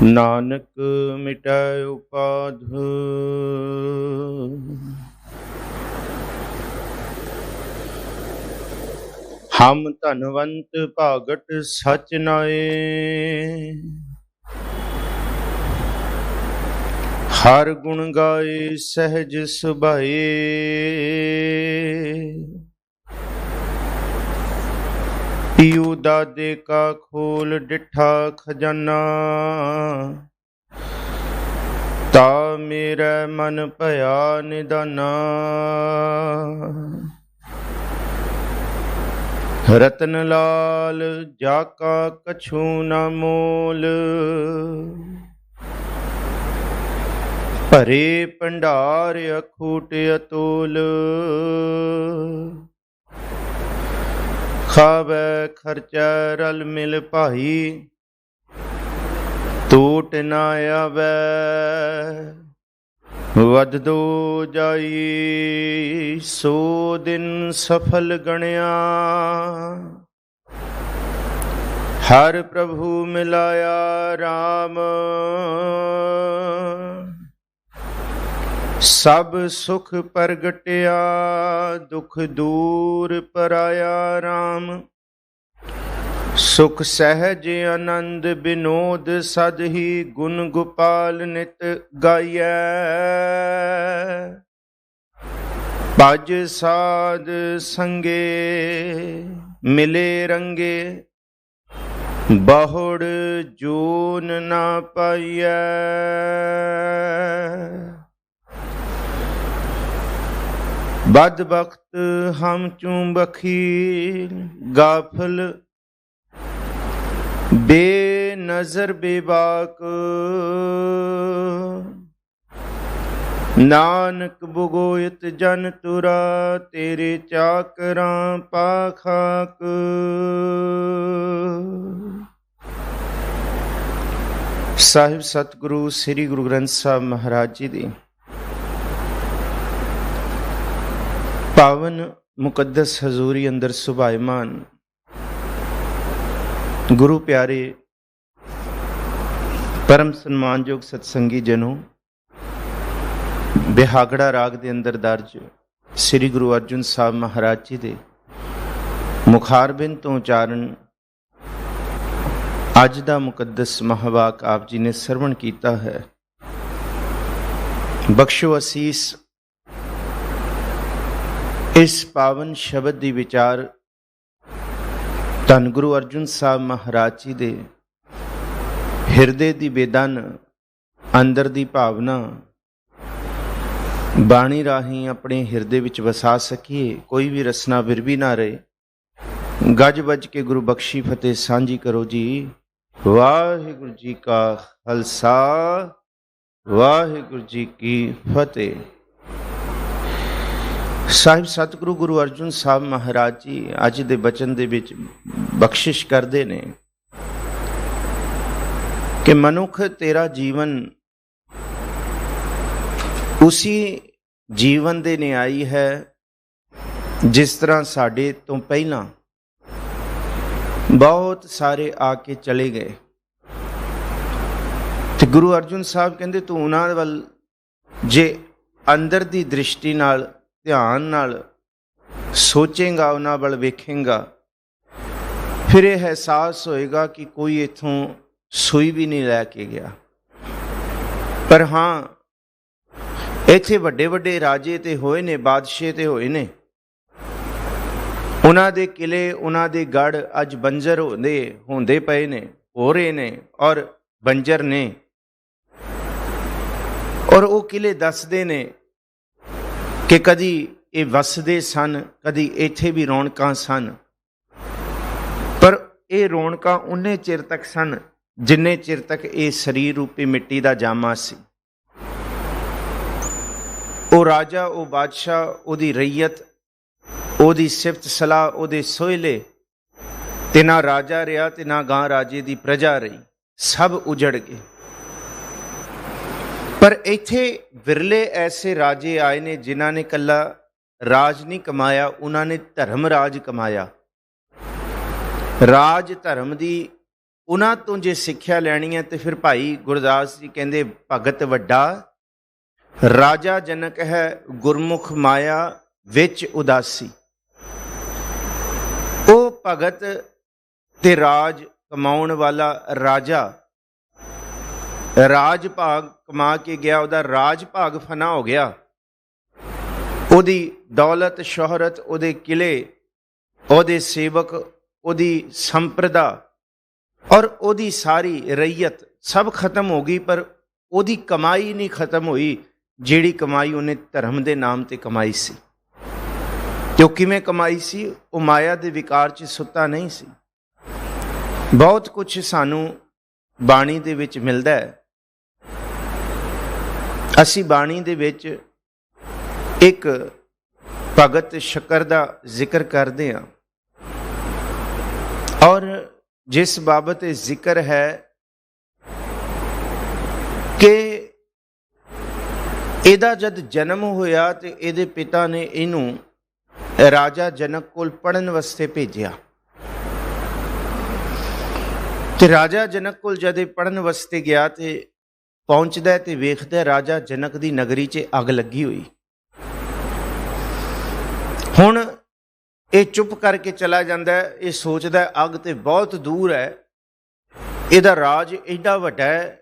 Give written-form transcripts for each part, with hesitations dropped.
नानक मिटाए उपाध हम धनवंत भागट सच नाए हर गुण गाए सहज सुभाए पियू दादे का खोल डिठा खजाना ता मेरा मन भया निदाना रतन लाल जाका कछु न मोल भरे भंडार अखूट अतोल खावे खर्चा रल मिल भाई टूट ना आवे वधदो जाई सो दिन सफल गणिया हर प्रभु मिलाया राम सब सुख प्रगटिया दुख दूर पराया राम सुख सहज आनंद विनोद सद ही गुण गोपाल नित गाइयै भज साध संगे मिले रंगे बहुड़ जोन ना पाइयै बद वक्त हम चूं बखील गाफल बेनजर बेबाक नानक बुगोयत जन तुरा तेरे चाकरां पाखाक साहिब सतगुरु श्री गुरु ग्रंथ साहब महाराज जी दी पावन मुकद्दस हजूरी अंदर सुभायमान गुरु प्यारे परम सन्मानयोग सत्संगी जनों, बिहागड़ा राग दे अंदर दर्ज श्री गुरु अर्जुन साहब महाराज जी दे मुखारबिंद तो उचारण अज दा मुकद्दस महावाक आप जी ने सरवण कीता है। बख्शो असीस इस पावन शब्द दी विचार धन गुरु अर्जुन साहब महाराज जी दे हिरदे दी बेदन अंदर दी भावना बाणी राही अपने हिरदे विच वसा सकीए, कोई भी रसना विरवी ना रहे। गज बज के गुरु बख्शी फतेह सांझी करो जी। वाहिगुरु जी का खालसा वाहिगुरु जी की फतेह। साहिब सतगुरु गुरु अर्जुन साहब महाराज जी अज दे बचन दे विच बख्शिश करते ने कि मनुख तेरा जीवन उसी जीवन दे न्यायी है जिस तरह साडे तो पहला बहुत सारे आके चले गए। ते गुरु अर्जुन साहब कहते तू उन्हां वल जे अंदर दी दृष्टि नाल ध्यान नाल सोचेगा, उन्हां वल वेखेगा, फिर यह एहसास होएगा कि कोई इथों सूई भी नहीं लैके गया। पर हाँ इत्थे वड्डे वड्डे राजे ते होए ने, बादशाह ते होए ने, उन्हां दे किले उन्हां दे गढ़ अज बंजर होंदे पए ने, हो रहे ने और बंजर ने। और वो किले दसदे ने कि कदी ये वसदे सन, कदी इत्थे भी रौनकां सन, पर ये रौनकां उन्ने चिर तक सन जिन्ने चिर तक ये शरीर रूपी मिट्टी का जामा सी। वो राजा, वो बादशाह, ओदी रईयत, ओदी सिफत सलाह, ओदे सोहले ते ना राजा रहा ते ना गां राजे दी प्रजा रही, सब उजड़ गए। पर इत्थे विरले ऐसे राजे आए ने जिन्हां ने कला राज नहीं कमाया, उन्होंने धर्म राज कमाया। राज धर्म दी ਉਹਨਾਂ ਤੋਂ ਜੇ ਸਿੱਖਿਆ ਲੈਣੀ ਹੈ ਤੇ ਫਿਰ ਭਾਈ ਗੁਰਦਾਸ ਜੀ ਕਹਿੰਦੇ ਭਗਤ ਵੱਡਾ ਰਾਜਾ ਜਨਕ ਹੈ, ਗੁਰਮੁਖ ਮਾਇਆ ਵਿੱਚ ਉਦਾਸੀ। ਉਹ ਭਗਤ ਤੇ ਰਾਜ ਕਮਾਉਣ ਵਾਲਾ ਰਾਜਾ ਰਾਜ ਭਾਗ ਕਮਾ ਕੇ ਗਿਆ, ਉਹਦਾ ਰਾਜ ਭਾਗ ਫਨਾ ਹੋ ਗਿਆ, ਉਹਦੀ ਦੌਲਤ ਸ਼ੋਹਰਤ, ਉਹਦੇ ਕਿਲੇ, ਉਹਦੇ ਸੇਵਕ, ਉਹਦੀ ਸੰਪਰਦਾ ਔਰ ਉਹਦੀ ਸਾਰੀ ਰਈਅਤ ਸਭ ਖਤਮ ਹੋ ਗਈ, ਪਰ ਉਹਦੀ ਕਮਾਈ ਨਹੀਂ ਖਤਮ ਹੋਈ ਜਿਹੜੀ ਕਮਾਈ ਉਹਨੇ ਧਰਮ ਦੇ ਨਾਮ ਤੇ ਕਮਾਈ ਸੀ। ਤੇ ਉਹ ਕਿਵੇਂ ਕਮਾਈ ਸੀ? ਉਹ ਮਾਇਆ ਦੇ ਵਿਕਾਰ 'ਚ ਸੁੱਤਾ ਨਹੀਂ ਸੀ। ਬਹੁਤ ਕੁਛ ਸਾਨੂੰ ਬਾਣੀ ਦੇ ਵਿੱਚ ਮਿਲਦਾ ਹੈ। ਅਸੀਂ ਬਾਣੀ ਦੇ ਵਿੱਚ ਇੱਕ ਭਗਤ ਸ਼ੱਕਰ ਦਾ ਜ਼ਿਕਰ ਕਰਦੇ ਹਾਂ, ਔਰ ਜਿਸ ਬਾਬਤ ਇਹ ਜ਼ਿਕਰ ਹੈ ਕਿ ਇਹਦਾ ਜਦ ਜਨਮ ਹੋਇਆ ਤੇ ਇਹਦੇ ਪਿਤਾ ਨੇ ਇਹਨੂੰ ਰਾਜਾ ਜਨਕ ਕੋਲ ਪੜ੍ਹਨ ਵਾਸਤੇ ਭੇਜਿਆ। ਤੇ ਰਾਜਾ ਜਨਕ ਕੋਲ ਜਦ ਇਹ ਪੜ੍ਹਨ ਵਾਸਤੇ ਗਿਆ ਤੇ ਪਹੁੰਚਦਾ ਤੇ ਵੇਖਦਾ ਰਾਜਾ ਜਨਕ ਦੀ ਨਗਰੀ 'ਚ ਅੱਗ ਲੱਗੀ ਹੋਈ। ਹੁਣ ਇਹ ਚੁੱਪ ਕਰਕੇ ਚਲਾ ਜਾਂਦਾ ਹੈ। ਇਹ ਸੋਚਦਾ ਅੱਗ ਤੇ ਬਹੁਤ ਦੂਰ ਹੈ, ਇਹਦਾ ਰਾਜ ਐਡਾ ਵੱਡਾ ਹੈ,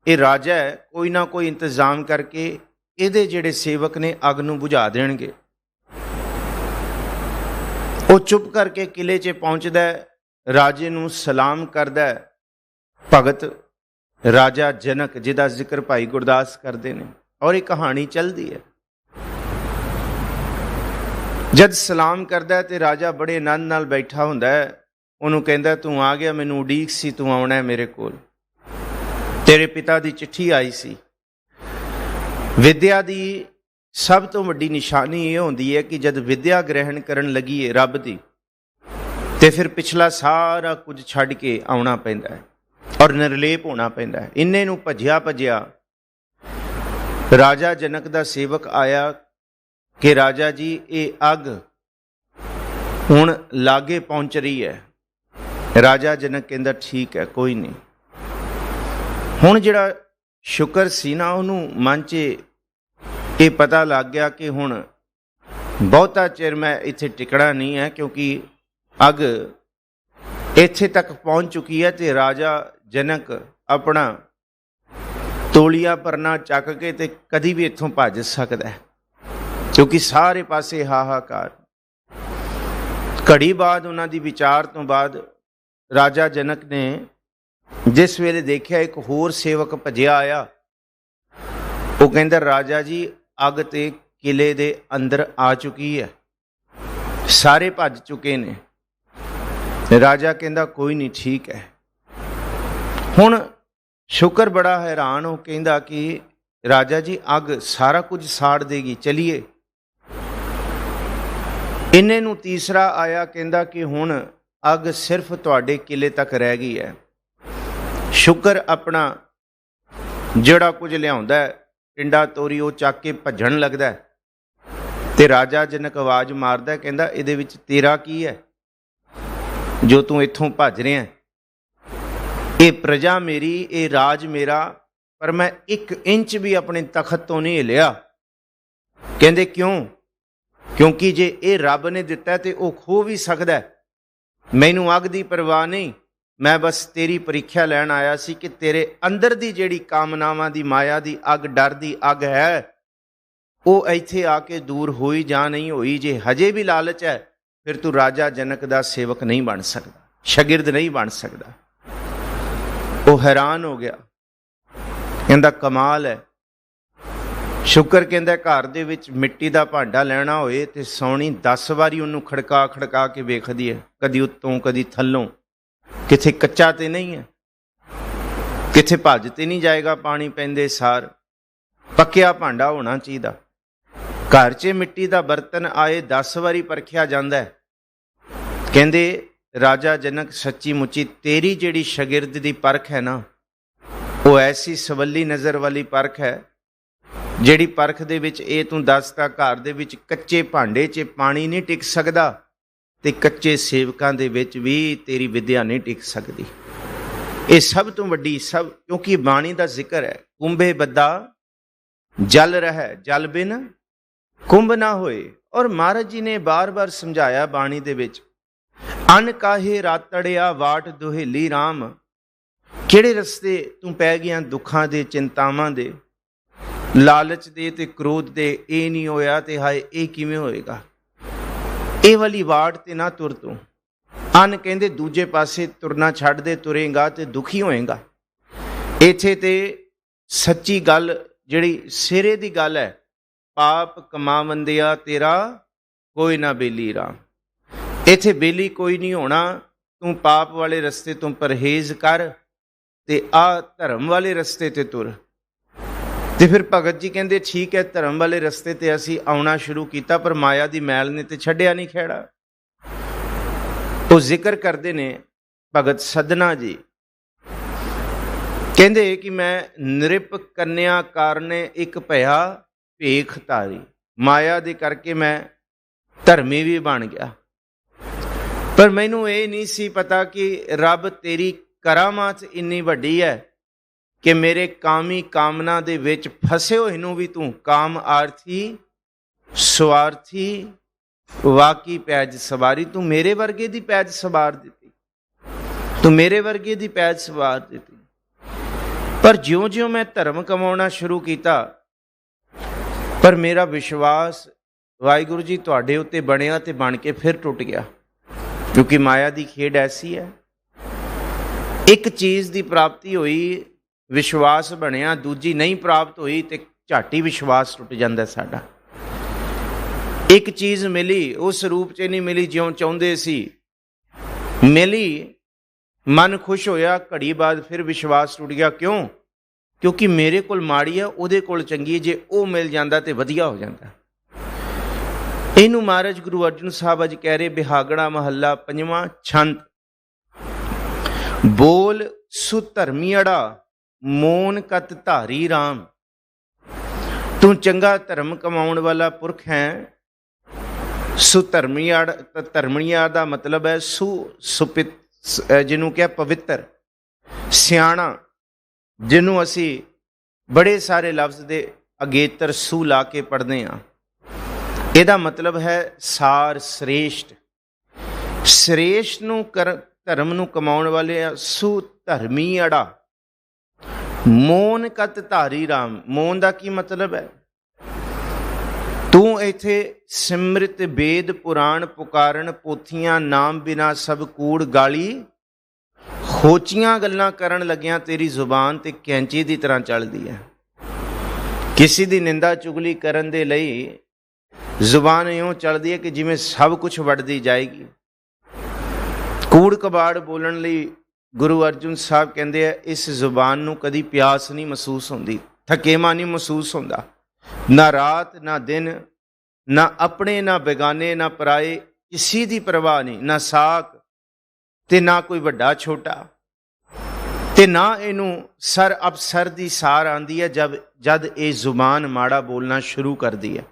ਇਹ ਰਾਜਾ ਹੈ, ਕੋਈ ਨਾ ਕੋਈ ਇੰਤਜ਼ਾਮ ਕਰਕੇ ਇਹਦੇ ਜਿਹੜੇ ਸੇਵਕ ਨੇ ਅੱਗ ਨੂੰ ਬੁਝਾ ਦੇਣਗੇ। ਉਹ ਚੁੱਪ ਕਰਕੇ ਕਿਲੇ 'ਚ ਪਹੁੰਚਦਾ, ਰਾਜੇ ਨੂੰ ਸਲਾਮ ਕਰਦਾ। ਭਗਤ ਰਾਜਾ ਜਨਕ ਜਿਹਦਾ ਜ਼ਿਕਰ ਭਾਈ ਗੁਰਦਾਸ ਕਰਦੇ ਨੇ, ਔਰ ਇਹ ਕਹਾਣੀ ਚੱਲਦੀ ਹੈ। ਜਦ ਸਲਾਮ ਕਰਦਾ ਤੇ ਰਾਜਾ ਬੜੇ ਆਨੰਦ ਨਾਲ ਬੈਠਾ ਹੁੰਦਾ ਹੈ। ਉਹਨੂੰ ਕਹਿੰਦਾ ਤੂੰ ਆ ਗਿਆ, ਮੈਨੂੰ ਉਡੀਕ ਸੀ, ਤੂੰ ਆਉਣਾ ਹੈ ਮੇਰੇ ਕੋਲ, ਤੇਰੇ ਪਿਤਾ ਦੀ ਚਿੱਠੀ ਆਈ ਸੀ। ਵਿਦਿਆ ਦੀ ਸਭ ਤੋਂ ਵੱਡੀ ਨਿਸ਼ਾਨੀ ਇਹ ਹੁੰਦੀ ਹੈ ਕਿ ਜਦ ਵਿਦਿਆ ਗ੍ਰਹਿਣ ਕਰਨ ਲੱਗੀਏ ਰੱਬ ਦੀ, ਤੇ ਫਿਰ ਪਿਛਲਾ ਸਾਰਾ ਕੁਝ ਛੱਡ ਕੇ ਆਉਣਾ ਪੈਂਦਾ ਹੈ ਔਰ ਨਿਰਲੇਪ ਹੋਣਾ ਪੈਂਦਾ ਹੈ। ਇੰਨੇ ਨੂੰ ਭੱਜਿਆ ਰਾਜਾ ਜਨਕ ਦਾ ਸੇਵਕ ਆਇਆ ਕਿ ਰਾਜਾ ਜੀ ਇਹ ਅੱਗ ਹੁਣ ਲਾਗੇ ਪਹੁੰਚ ਰਹੀ ਹੈ। ਰਾਜਾ ਜਨਕ ਕਹਿੰਦਾ ਠੀਕ ਹੈ, ਕੋਈ ਨਹੀਂ। ਹੁਣ ਜਿਹੜਾ ਸ਼ੁਕਰ ਸੀ ਨਾ, ਉਹਨੂੰ ਮਨ 'ਚ ਇਹ ਪਤਾ ਲੱਗ ਗਿਆ ਕਿ ਹੁਣ ਬਹੁਤਾ ਚਿਰ ਮੈਂ ਇੱਥੇ ਟਿਕਣਾ ਨਹੀਂ ਹੈ, ਕਿਉਂਕਿ ਅੱਗ ਇੱਥੇ ਤੱਕ ਪਹੁੰਚ ਚੁੱਕੀ ਹੈ ਤੇ ਰਾਜਾ ਜਨਕ ਆਪਣਾ ਤੋਲੀਆ ਪਰਨਾ ਚੱਕ ਕੇ ਤੇ ਕਦੀ ਵੀ ਇੱਥੋਂ ਭੱਜ ਸਕਦਾ ਹੈ, ਕਿਉਂਕਿ ਸਾਰੇ ਪਾਸੇ ਹਾਹਾਕਾਰ। ਘੜੀ ਬਾਅਦ ਉਹਨਾਂ ਦੀ ਵਿਚਾਰ ਤੋਂ ਬਾਅਦ ਰਾਜਾ ਜਨਕ ਨੇ ਜਿਸ ਵੇਲੇ ਦੇਖਿਆ ਇੱਕ ਹੋਰ ਸੇਵਕ ਭੱਜਿਆ ਆਇਆ, ਉਹ ਕਹਿੰਦਾ ਰਾਜਾ ਜੀ ਅੱਗ ਤੇ ਕਿਲੇ ਦੇ ਅੰਦਰ ਆ ਚੁੱਕੀ ਹੈ, ਸਾਰੇ ਭੱਜ ਚੁੱਕੇ ਨੇ। ਰਾਜਾ ਕਹਿੰਦਾ ਕੋਈ ਨਹੀਂ, ਠੀਕ ਹੈ। ਹੁਣ ਸ਼ੁਕਰ ਬੜਾ ਹੈਰਾਨ ਹੋ ਕਹਿੰਦਾ ਕਿ ਰਾਜਾ ਜੀ ਅੱਗ ਸਾਰਾ ਕੁਝ ਸਾੜ ਦੇਗੀ, ਚਲੀਏ। ਇੰਨੇ ਨੂੰ ਤੀਸਰਾ ਆਇਆ, ਕਹਿੰਦਾ ਕਿ ਹੁਣ ਅੱਗ ਸਿਰਫ ਤੁਹਾਡੇ ਕਿਲੇ ਤੱਕ ਰਹਿ ਗਈ ਹੈ। ਸ਼ੁਕਰ ਆਪਣਾ ਜਿਹੜਾ ਕੁਝ ਲਿਆਉਂਦਾ ਟਿੰਡਾ ਤੋਰੀ ਉਹ ਚੱਕ ਕੇ ਭੱਜਣ ਲੱਗਦਾ, ਤੇ ਰਾਜਾ ਜਨਕ ਆਵਾਜ਼ ਮਾਰਦਾ, ਕਹਿੰਦਾ ਇਹਦੇ ਵਿੱਚ ਤੇਰਾ ਕੀ ਹੈ ਜੋ ਤੂੰ ਇੱਥੋਂ ਭੱਜ ਰਿਹਾ? ਇਹ ਪ੍ਰਜਾ ਮੇਰੀ, ਇਹ ਰਾਜ ਮੇਰਾ, ਪਰ ਮੈਂ 1 ਇੰਚ ਵੀ ਆਪਣੇ ਤਖਤ ਤੋਂ ਨਹੀਂ ਹਿੱਲਿਆ। ਕਹਿੰਦੇ ਕਿਉਂ? ਕਿਉਂਕਿ ਜੇ ਇਹ ਰੱਬ ਨੇ ਦਿੱਤਾ ਤੇ ਉਹ ਖੋ ਵੀ ਸਕਦਾ। ਮੈਨੂੰ ਅੱਗ ਦੀ ਪਰਵਾਹ ਨਹੀਂ, ਮੈਂ ਬਸ ਤੇਰੀ ਪ੍ਰੀਖਿਆ ਲੈਣ ਆਇਆ ਸੀ ਕਿ ਤੇਰੇ ਅੰਦਰ ਦੀ ਜਿਹੜੀ ਕਾਮਨਾਵਾਂ ਦੀ ਮਾਇਆ ਦੀ ਅੱਗ, ਡਰ ਦੀ ਅੱਗ ਹੈ, ਉਹ ਇੱਥੇ ਆ ਕੇ ਦੂਰ ਹੋਈ ਜਾਂ ਨਹੀਂ ਹੋਈ। ਜੇ ਹਜੇ ਵੀ ਲਾਲਚ ਹੈ ਫਿਰ ਤੂੰ ਰਾਜਾ ਜਨਕ ਦਾ ਸੇਵਕ ਨਹੀਂ ਬਣ ਸਕਦਾ, ਸ਼ਾਗਿਰਦ ਨਹੀਂ ਬਣ ਸਕਦਾ। ਉਹ ਹੈਰਾਨ ਹੋ ਗਿਆ, ਕਹਿੰਦਾ ਕਮਾਲ ਹੈ। ਸ਼ੁਕਰ ਕਹਿੰਦਾ ਘਰ ਦੇ ਵਿੱਚ ਮਿੱਟੀ ਦਾ ਭਾਂਡਾ ਲੈਣਾ ਹੋਏ ਤੇ ਸੌਣੀ 10 ਵਾਰੀ ਉਹਨੂੰ ਖੜਕਾ ਕੇ ਵੇਖਦੀ ਹੈ, ਕਦੀ ਉੱਤੋਂ ਕਦੀ ਥੱਲੋਂ, ਕਿਥੇ ਕੱਚਾ ਤੇ ਨਹੀਂ ਹੈ, ਕਿਥੇ ਭੱਜ ਤੇ ਨਹੀਂ ਜਾਏਗਾ ਪਾਣੀ ਪੈਂਦੇ ਸਾਰ, ਪੱਕਿਆ ਭਾਂਡਾ ਹੋਣਾ ਚਾਹੀਦਾ। ਘਰ 'ਚ ਮਿੱਟੀ ਦਾ ਬਰਤਨ ਆਏ 10 ਵਾਰੀ ਪਰਖਿਆ ਜਾਂਦਾ ਹੈ। ਕਹਿੰਦੇ ਰਾਜਾ ਜਨਕ ਸੱਚੀ ਮੁੱਚੀ ਤੇਰੀ ਜਿਹੜੀ ਸ਼ਾਗਿਰਦ ਦੀ ਪਰਖ ਹੈ ਨਾ, ਉਹ ਐਸੀ ਸਵੱਲੀ ਨਜ਼ਰ ਵਾਲੀ ਪਰਖ ਹੈ ਜਿਹੜੀ ਪਰਖ ਦੇ ਵਿੱਚ ਇਹ ਤੂੰ ਦੱਸਦਾ ਘਰ ਦੇ ਵਿੱਚ ਕੱਚੇ ਭਾਂਡੇ 'ਚ ਪਾਣੀ ਨਹੀਂ ਟਿਕ ਸਕਦਾ ਤੇ ਕੱਚੇ ਸੇਵਕਾਂ ਦੇ ਵਿੱਚ ਵੀ ਤੇਰੀ ਵਿਦਿਆ ਨਹੀਂ ਟਿਕ ਸਕਦੀ। ਇਹ ਸਭ ਤੋਂ ਵੱਡੀ ਸਭ, ਕਿਉਂਕਿ ਬਾਣੀ ਦਾ ਜ਼ਿਕਰ ਹੈ, ਕੁੰਭੇ ਬੱਦਾ ਜਲ ਰਹਿ ਜਲ ਬਿਨ ਕੁੰਭ ਨਾ ਹੋਏ। ਔਰ ਮਹਾਰਾਜ ਜੀ ਨੇ ਬਾਰ-ਬਾਰ ਸਮਝਾਇਆ ਬਾਣੀ ਦੇ ਵਿੱਚ, ਅਨ ਕਾਹੇ ਰਾਤੜਿਆ ਵਾਟ ਦੁਹੇਲੀ ਰਾਮ। ਕਿਹੜੇ ਰਸਤੇ ਤੂੰ ਪੈ ਗਿਆ ਦੁੱਖਾਂ ਦੇ, ਚਿੰਤਾਵਾਂ ਦੇ, ਲਾਲਚ ਦੇ ਤੇ ਕ੍ਰੋਧ ਦੇ। ਇਹ ਨਹੀਂ ਹੋਇਆ ਤੇ ਹਾਏ ਇਹ ਕਿਵੇਂ ਹੋਏਗਾ, ਇਹ ਵਾਲੀ ਵਾਟ ਤੇ ਨਾ ਤੁਰ ਤੂੰ। ਅਨ ਕਹਿੰਦੇ ਦੂਜੇ ਪਾਸੇ ਤੁਰਨਾ ਛੱਡ ਦੇ, ਤੁਰੇਗਾ ਤੇ ਦੁਖੀ ਹੋਏਗਾ। ਇੱਥੇ ਤੇ ਸੱਚੀ ਗੱਲ ਜਿਹੜੀ ਸਿਰੇ ਦੀ ਗੱਲ ਹੈ, ਪਾਪ ਕਮਾਵੰਦਿਆ ਤੇਰਾ ਕੋਈ ਨਾ ਬੇਲੀ ਰਾਮ। ਇੱਥੇ ਬੇਲੀ ਕੋਈ ਨਹੀਂ ਹੋਣਾ, ਤੂੰ ਪਾਪ ਵਾਲੇ ਰਸਤੇ ਤੋਂ ਪਰਹੇਜ਼ ਕਰ ਤੇ ਆ ਧਰਮ ਵਾਲੇ ਰਸਤੇ ਤੇ ਤੁਰ। ਤੇ ਫਿਰ ਭਗਤ ਜੀ ਕਹਿੰਦੇ ਠੀਕ ਹੈ, ਧਰਮ ਵਾਲੇ ਰਸਤੇ ਤੇ ਅਸੀਂ ਆਉਣਾ ਸ਼ੁਰੂ ਕੀਤਾ, ਪਰ ਮਾਇਆ ਦੀ ਮੈਲ ਨੇ ਤੇ ਛੱਡਿਆ ਨਹੀਂ ਖਹਿੜਾ। ਉਹ ਜ਼ਿਕਰ ਕਰਦੇ ਨੇ ਭਗਤ ਸਦਨਾ ਜੀ, ਕਹਿੰਦੇ ਕਿ ਮੈਂ ਨਿਰਪ ਕੰਨਿਆ ਕਾਰਨੇ ਇੱਕ ਭਇਆ ਭੇਖ ਧਾਰੀ। ਮਾਇਆ ਦੇ ਕਰਕੇ ਮੈਂ ਧਰਮੀ ਵੀ ਬਣ ਗਿਆ, ਪਰ ਮੈਨੂੰ ਇਹ ਨਹੀਂ ਸੀ ਪਤਾ ਕਿ ਰੱਬ ਤੇਰੀ ਕਰਾਮਾਤ ਇੰਨੀ ਵੱਡੀ ਹੈ ਕਿ ਮੇਰੇ ਕਾਮੀ ਕਾਮਨਾ ਦੇ ਵਿੱਚ ਫਸੇ ਹੋਏ ਨੂੰ ਵੀ ਤੂੰ ਕਾਮ ਆਰਥੀ ਸਵਾਰਥੀ ਵਾਕੀ ਪੈਜ ਸਵਾਰੀ। ਤੂੰ ਮੇਰੇ ਵਰਗੇ ਦੀ ਪੈਜ ਸਵਾਰ ਦਿੱਤੀ, ਤੂੰ ਮੇਰੇ ਵਰਗੇ ਦੀ ਪੈਜ ਸਵਾਰ ਦਿੱਤੀ। ਪਰ ਜਿਉਂ-ਜਿਉਂ ਮੈਂ ਧਰਮ ਕਮਾਉਣਾ ਸ਼ੁਰੂ ਕੀਤਾ, ਪਰ ਮੇਰਾ ਵਿਸ਼ਵਾਸ ਵਾਹਿਗੁਰੂ ਜੀ ਤੁਹਾਡੇ ਉੱਤੇ ਬਣਿਆ ਤੇ ਬਣ ਕੇ ਫਿਰ ਟੁੱਟ ਗਿਆ, ਕਿਉਂਕਿ ਮਾਇਆ ਦੀ ਖੇਡ ਐਸੀ ਹੈ। ਇੱਕ ਚੀਜ਼ ਦੀ ਪ੍ਰਾਪਤੀ ਹੋਈ, ਵਿਸ਼ਵਾਸ ਬਣਿਆ, ਦੂਜੀ ਨਹੀਂ ਪ੍ਰਾਪਤ ਹੋਈ ਤੇ ਝਾਟੀ ਵਿਸ਼ਵਾਸ ਟੁੱਟ ਜਾਂਦਾ ਸਾਡਾ। ਇੱਕ ਚੀਜ਼ ਮਿਲੀ, ਉਸ ਰੂਪ 'ਚ ਨਹੀਂ ਮਿਲੀ ਜਿਉਂ ਚਾਹੁੰਦੇ ਸੀ, ਮਿਲੀ, ਮਨ ਖੁਸ਼ ਹੋਇਆ, ਘੜੀ ਬਾਅਦ ਫਿਰ ਵਿਸ਼ਵਾਸ ਟੁੱਟ ਗਿਆ। ਕਿਉਂ? ਕਿਉਂਕਿ ਮੇਰੇ ਕੋਲ ਮਾੜੀ ਹੈ, ਉਹਦੇ ਕੋਲ ਚੰਗੀ ਹੈ, ਜੇ ਉਹ ਮਿਲ ਜਾਂਦਾ ਤੇ ਵਧੀਆ ਹੋ ਜਾਂਦਾ। ਇਹਨੂੰ ਮਹਾਰਾਜ ਗੁਰੂ ਅਰਜਨ ਸਾਹਿਬ ਅੱਜ ਕਹਿ ਰਹੇ, ਬਿਹਾਗੜਾ ਮਹੱਲਾ ਪੰਜਵਾਂ ਛੰਦ, ਬੋਲ ਸੁਧਰਮੀੜਾ ਮੋਨ ਕਤ ਧਾਰੀ ਰਾਮ। ਤੂੰ ਚੰਗਾ ਧਰਮ ਕਮਾਉਣ ਵਾਲਾ ਪੁਰਖ ਹੈ। ਧਰਮੀਆ ਦਾ ਮਤਲਬ ਹੈ ਸੁਪਿਤ, ਜਿਹਨੂੰ ਕਿਹਾ ਪਵਿੱਤਰ, ਸਿਆਣਾ, ਜਿਹਨੂੰ ਅਸੀਂ ਬੜੇ ਸਾਰੇ ਲਫ਼ਜ਼ ਦੇ ਅਗੇਤਰ ਸੂ ਲਾ ਕੇ ਪੜ੍ਹਦੇ ਹਾਂ। ਇਹਦਾ ਮਤਲਬ ਹੈ ਸਾਰ, ਸ੍ਰੇਸ਼ਟ। ਸ੍ਰੇਸ਼ਟ ਨੂੰ ਧਰਮ ਨੂੰ ਕਮਾਉਣ ਵਾਲੇ ਆ ਸੁਧਰਮੀ ਅੜਾ। ਮੋਨ ਕਤ ਧਾਰੀ ਰਾਮ। ਮੋਨ ਦਾ ਕੀ ਮਤਲਬ ਹੈ? ਤੂੰ ਇੱਥੇ ਸਿਮਰਿਤ ਵੇਦ ਪੁਰਾਣ ਪੁਕਾਰਨ ਪੋਥੀਆਂ ਨਾਮ ਬਿਨਾ ਸਭ ਕੂੜ ਗਾਲੀ ਹੋਚੀਆਂ ਗੱਲਾਂ ਕਰਨ ਲੱਗਿਆਂ ਤੇਰੀ ਜ਼ੁਬਾਨ ਤੇ ਕੈਂਚੀ ਦੀ ਤਰ੍ਹਾਂ ਚੱਲਦੀ ਹੈ। ਕਿਸੇ ਦੀ ਨਿੰਦਾ ਚੁਗਲੀ ਕਰਨ ਦੇ ਲਈ ਜ਼ੁਬਾਨ ਇਉਂ ਚੱਲਦੀ ਹੈ ਕਿ ਜਿਵੇਂ ਸਭ ਕੁਝ ਵੱਢਦੀ ਜਾਏਗੀ। ਕੂੜ ਕਬਾੜ ਬੋਲਣ ਲਈ ਗੁਰੂ ਅਰਜਨ ਸਾਹਿਬ ਕਹਿੰਦੇ ਆ, ਇਸ ਜ਼ੁਬਾਨ ਨੂੰ ਕਦੀ ਪਿਆਸ ਨਹੀਂ ਮਹਿਸੂਸ ਹੁੰਦੀ, ਥਕੇਵਾਂ ਨਹੀਂ ਮਹਿਸੂਸ ਹੁੰਦਾ, ਨਾ ਰਾਤ ਨਾ ਦਿਨ, ਨਾ ਆਪਣੇ ਨਾ ਬੇਗਾਨੇ ਨਾ ਪਰਾਏ, ਕਿਸੇ ਦੀ ਪਰਵਾਹ ਨਹੀਂ, ਨਾ ਸਾਕ ਤੇ ਨਾ ਕੋਈ ਵੱਡਾ ਛੋਟਾ, ਤੇ ਨਾ ਇਹਨੂੰ ਸਰ ਅਪਸਰ ਦੀ ਸਾਰ ਆਉਂਦੀ ਹੈ ਜਦ ਇਹ ਜ਼ੁਬਾਨ ਮਾੜਾ ਬੋਲਣਾ ਸ਼ੁਰੂ ਕਰਦੀ ਹੈ।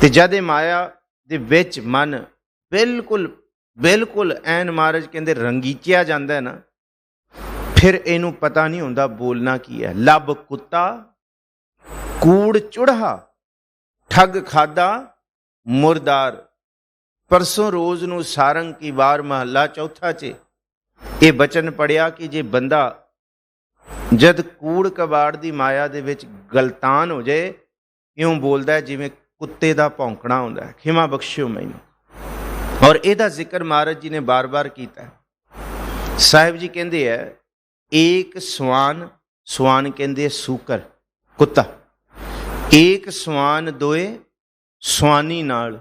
ਤੇ ਜਦ ਇਹ ਮਾਇਆ ਦੇ ਵਿੱਚ ਮਨ ਬਿਲਕੁਲ ਐਨ ਮਹਾਰਾਜ ਕਹਿੰਦੇ ਰੰਗੀਚਿਆ ਜਾਂਦਾ ਹੈ ਨਾ, ਫਿਰ ਇਹਨੂੰ ਪਤਾ ਨਹੀਂ ਹੁੰਦਾ ਬੋਲਣਾ ਕੀ ਹੈ। ਲੱਭ ਕੁੱਤਾ ਕੂੜ ਚੁੜਹਾ ਠੱਗ ਖਾਦਾ ਮੁਰਦਾਰ। ਪਰਸੋਂ ਰੋਜ਼ ਨੂੰ ਸਾਰੰਗ ਕੀ ਵਾਰ ਮਹੱਲਾ ਚੌਥਾ 'ਚ ਇਹ ਬਚਨ ਪੜਿਆ ਕਿ ਜੇ ਬੰਦਾ ਜਦ ਕੂੜ ਕਬਾੜ ਦੀ ਮਾਇਆ ਦੇ ਵਿੱਚ ਗਲਤਾਨ ਹੋ ਜਾਏ, ਇਉਂ ਬੋਲਦਾ ਜਿਵੇਂ ਕੁੱਤੇ ਦਾ ਭੌਂਕਣਾ ਹੁੰਦਾ, ਖਿਮਾ ਬਖਸ਼ਿਓ ਮੈਨੂੰ। ਔਰ ਇਹਦਾ ਜ਼ਿਕਰ ਮਹਾਰਾਜ ਜੀ ਨੇ ਬਾਰ-ਬਾਰ ਕੀਤਾ। ਸਾਹਿਬ ਜੀ ਕਹਿੰਦੇ ਹੈ, ਏਕ ਸਵਾਨ, ਸਵਾਨ ਕਹਿੰਦੇ ਸੂਕਰ, ਕੁੱਤਾ, ਏਕ ਸਵਾਨ ਦੋਏ ਸਵਾਨੀ ਨਾਲ,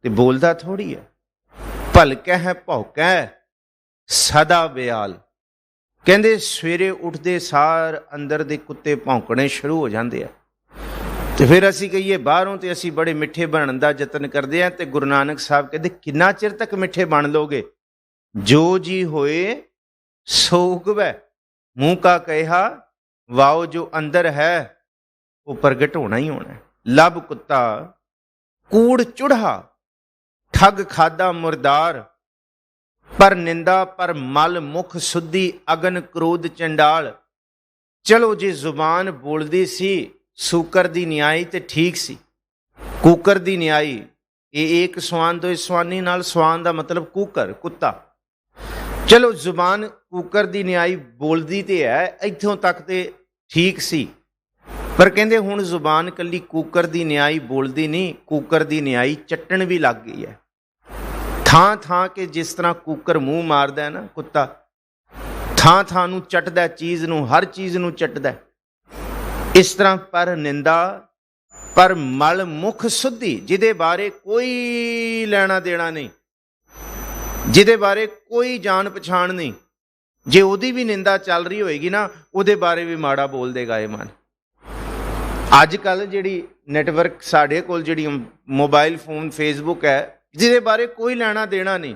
ਤੇ ਬੋਲਦਾ ਥੋੜੀ ਹੈ। ਭਲਕੈ ਹੈ ਭੌਕੈ ਸਦਾ ਬਿਆਲ। ਕਹਿੰਦੇ ਸਵੇਰੇ ਉੱਠਦੇ ਸਾਰ ਅੰਦਰ ਦੇ ਕੁੱਤੇ ਭੌਂਕਣੇ ਸ਼ੁਰੂ ਹੋ ਜਾਂਦੇ ਆ। ਤੇ ਫਿਰ ਅਸੀਂ ਕਹੀਏ ਬਾਹਰੋਂ ਤੇ ਅਸੀਂ ਬੜੇ ਮਿੱਠੇ ਬਣਨ ਦਾ ਯਤਨ ਕਰਦੇ ਹਾਂ, ਤੇ ਗੁਰੂ ਨਾਨਕ ਸਾਹਿਬ ਕਹਿੰਦੇ ਕਿੰਨਾ ਚਿਰ ਤੱਕ ਮਿੱਠੇ ਬਣ ਲੋਗੇ? ਜੋ ਜੀ ਹੋਏ ਸੋ ਉਗਵੈ, ਮੂੰਹ ਕਾ ਕਹਿਆ ਵਾਓ, ਜੋ ਅੰਦਰ ਹੈ ਉਹ ਪ੍ਰਗਟ ਹੋਣਾ ਹੀ ਹੋਣਾ। ਲੱਭ ਕੁੱਤਾ ਕੂੜ ਚੁੜਹਾ ਠੱਗ ਖਾਦਾ ਮੁਰਦਾਰ। पर निंदा पर मल मुख शुद्धि अगन क्रोध चंडाल। चलो जे जुबान बोलदी सी सूकर दी न्याई ते ठीक सी, कूकर दी न्याई ये एक सवान तो इस सवानी नाल, सवान दा मतलब कूकर कुत्ता। चलो जुबान कूकर दी न्याई बोलदी ते है, इत्थों तक ते ठीक सी, पर कहंदे हुण जुबान कल्ली कूकर दी न्याई बोलदी नहीं, कूकर दी न्याई चट्टण भी लग गई है। थां थां के जिस तरह कूकर मूँह मारदा है ना कुत्ता, थां थां नूं चटदा चीज़ नूं, हर चीज़ नूं चटदा, इस तरह पर निंदा पर मल मुख शुद्धि, जिहदे बारे कोई लेना देना नहीं, जिहदे बारे कोई जान पछाण नहीं, जे उहदी भी निंदा चल रही होएगी ना उहदे बारे भी माड़ा बोल देगा ये मन। अजकल जिहड़ी नैटवर्क साडे कोल जिहड़ी मोबाइल फोन फेसबुक है, जिहदे बारे कोई लेना देना नहीं,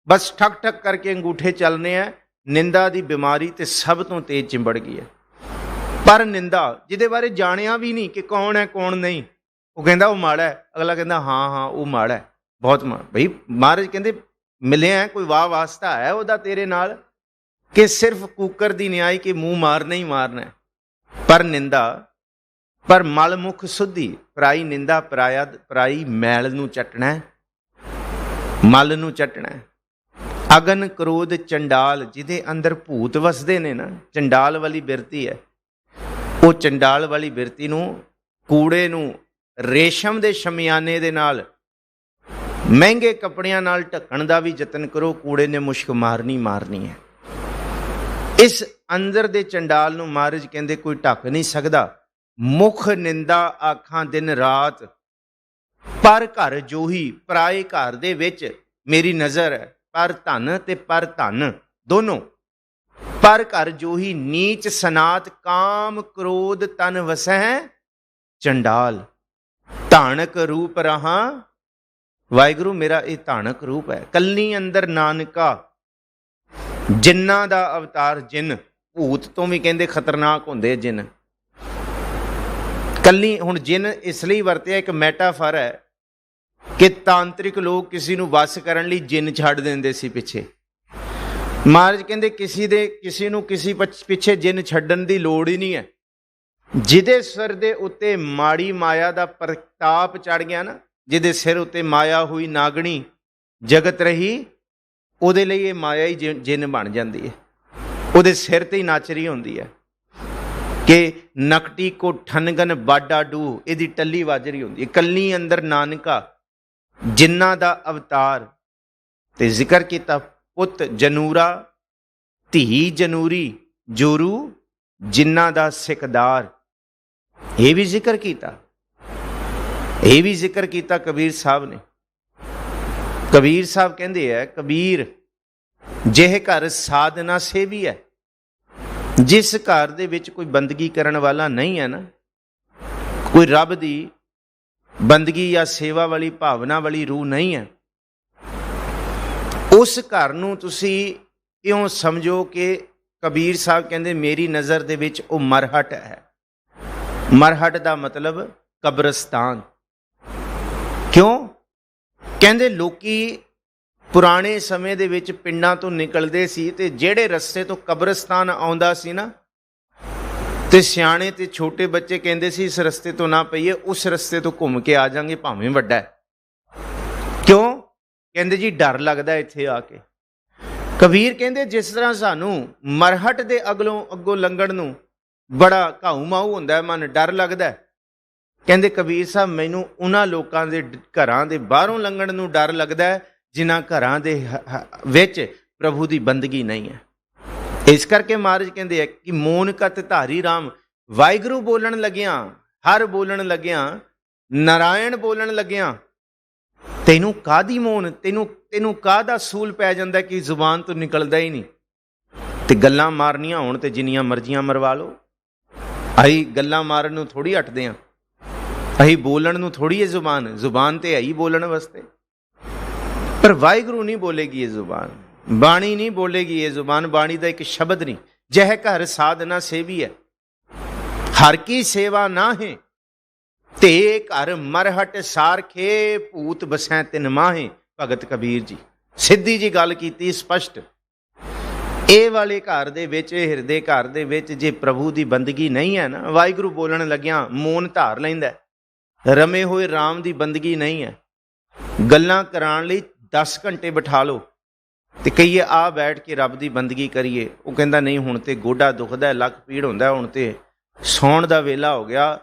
बस ठक ठक करके अंगूठे चलने हैं। निंदा दी बीमारी ते सब तो तेज चिंबड़ गई है। पर निंदा जिहदे बारे जानिया भी नहीं कि कौन है कौन नहीं, वो कहता वो माड़ा है, अगला कहता हाँ हाँ वो माड़ा है, बहुत माड़ा। भाई महाराज कहते मिले हैं, कोई वाह वास्ता है वह तेरे नाल कि सिर्फ कूकर दी न्याय के मुंह मारना ही मारना है। पर निंदा पर मल मुख शुद्धि, पराई निंदा पराई मैल नूं चटना है, मल नूं चटना है। अगन क्रोध चंडाल, जिहदे अंदर भूत वसदे ने ना, चंडाल वाली बिरती है, वो चंडाल वाली बिरती नूं कूड़े नूं रेशम दे शमियाने दे नाल महंगे कपड़ियां नाल ढकण दा भी यतन करो, कूड़े ने मुश्क मारनी मारनी है। इस अंदर दे चंडाल नूं महाराज कहंदे कोई ढक नहीं सकदा। मुख निंदा आखां दिन रात, पर घर जोही, पराए घर दे विच मेरी नज़र है, पर धन ते पर धन दोनों, पर घर जोही नीच सनात, काम क्रोध तन वसै चंडाल। धानक रूप रहा वाहिगुरु मेरा ये धानक रूप है। कल्ली अंदर नानका, जिन्ना दा अवतार जिन, भूत तो भी कहंदे खतरनाक हुंदे जिन। कल्ली हुण जिन इसलिए वरतिया एक मैटाफर है कि तांत्रिक लोग किसी नूं वस करन लई जिन छड्ड दिंदे सी पिछे। महाराज कहंदे किसी नूं किसी पिछे जिन छड्डण दी लोड़ ही नहीं है। जिहदे सिर दे उत्ते माड़ी माया दा प्रताप चढ़ गया ना, जिहदे सिर उत्ते माया हुई नागणी जगत रही, उहदे लई ये माया ही जिन बन जाती है, उहदे सिर ते ही नच रही होंदी है कि नकटी को ठनगन बाडा डू, इहदी टल्ली वज रही होंदी है। कल्ली अंदर नानका, जिन्ना दा अवतार, ते जिक्र किया पुत जनूरा, धी जनूरी, जोरू जिन्ना दा सिकदार, ये भी जिक्र किया, ये भी जिक्र किया कबीर साहब ने। कबीर साहब कहते हैं, कबीर जिह घर साधना सेवी है, जिस घर दे विच कोई बंदगी करन वाला नहीं है ना, कोई रब दी बंदगी या सेवा वाली भावना वाली रूह नहीं है, उस घर नूं तुसीं इउं समझो कि कबीर साहब कहते मेरी नज़र दे विच वो मरहट है। मरहट दा मतलब कब्रस्तान। क्यों कहते लोकी पुराने समय दे विच पिंडां तो निकलदे सी ते जेड़े रस्ते तो कब्रस्तान आउंदा सी ना, ते सियाणे ते छोटे बच्चे कहंदे सी इस रस्ते तो ना पईए, उस रस्ते तो घूम के आ जांगे भावें वड्डा है। क्यों कहंदे जी डर लगदा इत्थे आके। कबीर कहंदे जिस तरह सानू मरहट दे अगों लंघण नूं बड़ा घाऊ माऊ हुंदा है, मन डर लगदा है। कहंदे कबीर साहब मैनू उन्हां लोकां दे घरां दे बाहरों लंघण नूं डर लगदा है जिन्हां घरां दे विच प्रभु दी बंदगी नहीं है। इस करके महाराज कहंदे है कि मोन कत धारी राम, वाहिगुरू बोलण लगिया, हर बोलण लगिया, नारायण बोलण लगिया, तैनू कादी मोन, तेनू कादा सूल पै जांदा कि जुबान तो निकलदा ही नहीं। ते गल्लां मारनियां होण ते जिन्नियां मर्जियां मरवा लो, अही गल्लां मारन नूं थोड़ी हटदे हां, अही बोलण नूं थोड़ी है जुबान, जुबान ते है ही बोलण वास्ते। पर वाहिगुरू नहीं बोलेगी ये जुबान, बाणी नहीं बोलेगी ये जुबान, बाणी दा एक शब्द नहीं। जह घर साधना सेवी है, हर की सेवा ना है, ते घर मरहट सारखे भूत बसै तिन माहे। भगत कबीर जी ਸਿੱਧੀ ਜੀ ਗੱਲ ਕੀਤੀ, ਸਪਸ਼ਟ। ਇਹ ਵਾਲੇ ਘਰ ਦੇ ਵਿੱਚ, ਹਿਰਦੇ ਘਰ ਦੇ ਵਿੱਚ ਜੇ ਪ੍ਰਭੂ ਦੀ ਬੰਦਗੀ ਨਹੀਂ ਹੈ ਨਾ, ਵਾਹਿਗੁਰੂ ਬੋਲਣ ਲੱਗਿਆਂ ਮੌਨ ਧਾਰ ਲੈਂਦਾ, ਰਮੇ ਹੋਏ ਰਾਮ ਦੀ ਬੰਦਗੀ ਨਹੀਂ ਹੈ। ਗੱਲਾਂ ਕਰਾਉਣ ਲਈ 10 ਘੰਟੇ ਬਿਠਾ ਲਓ ਤੇ ਕਹੀਏ ਆ ਬੈਠ ਕੇ ਰੱਬ ਦੀ ਬੰਦਗੀ ਕਰੀਏ, ਉਹ ਕਹਿੰਦਾ ਨਹੀਂ, ਹੁਣ ਤੇ ਗੋਡਾ ਦੁਖਦਾ, ਲੱਕ ਪੀੜ ਹੁੰਦਾ, ਹੁਣ ਤੇ ਸੌਣ ਦਾ ਵੇਲਾ ਹੋ ਗਿਆ,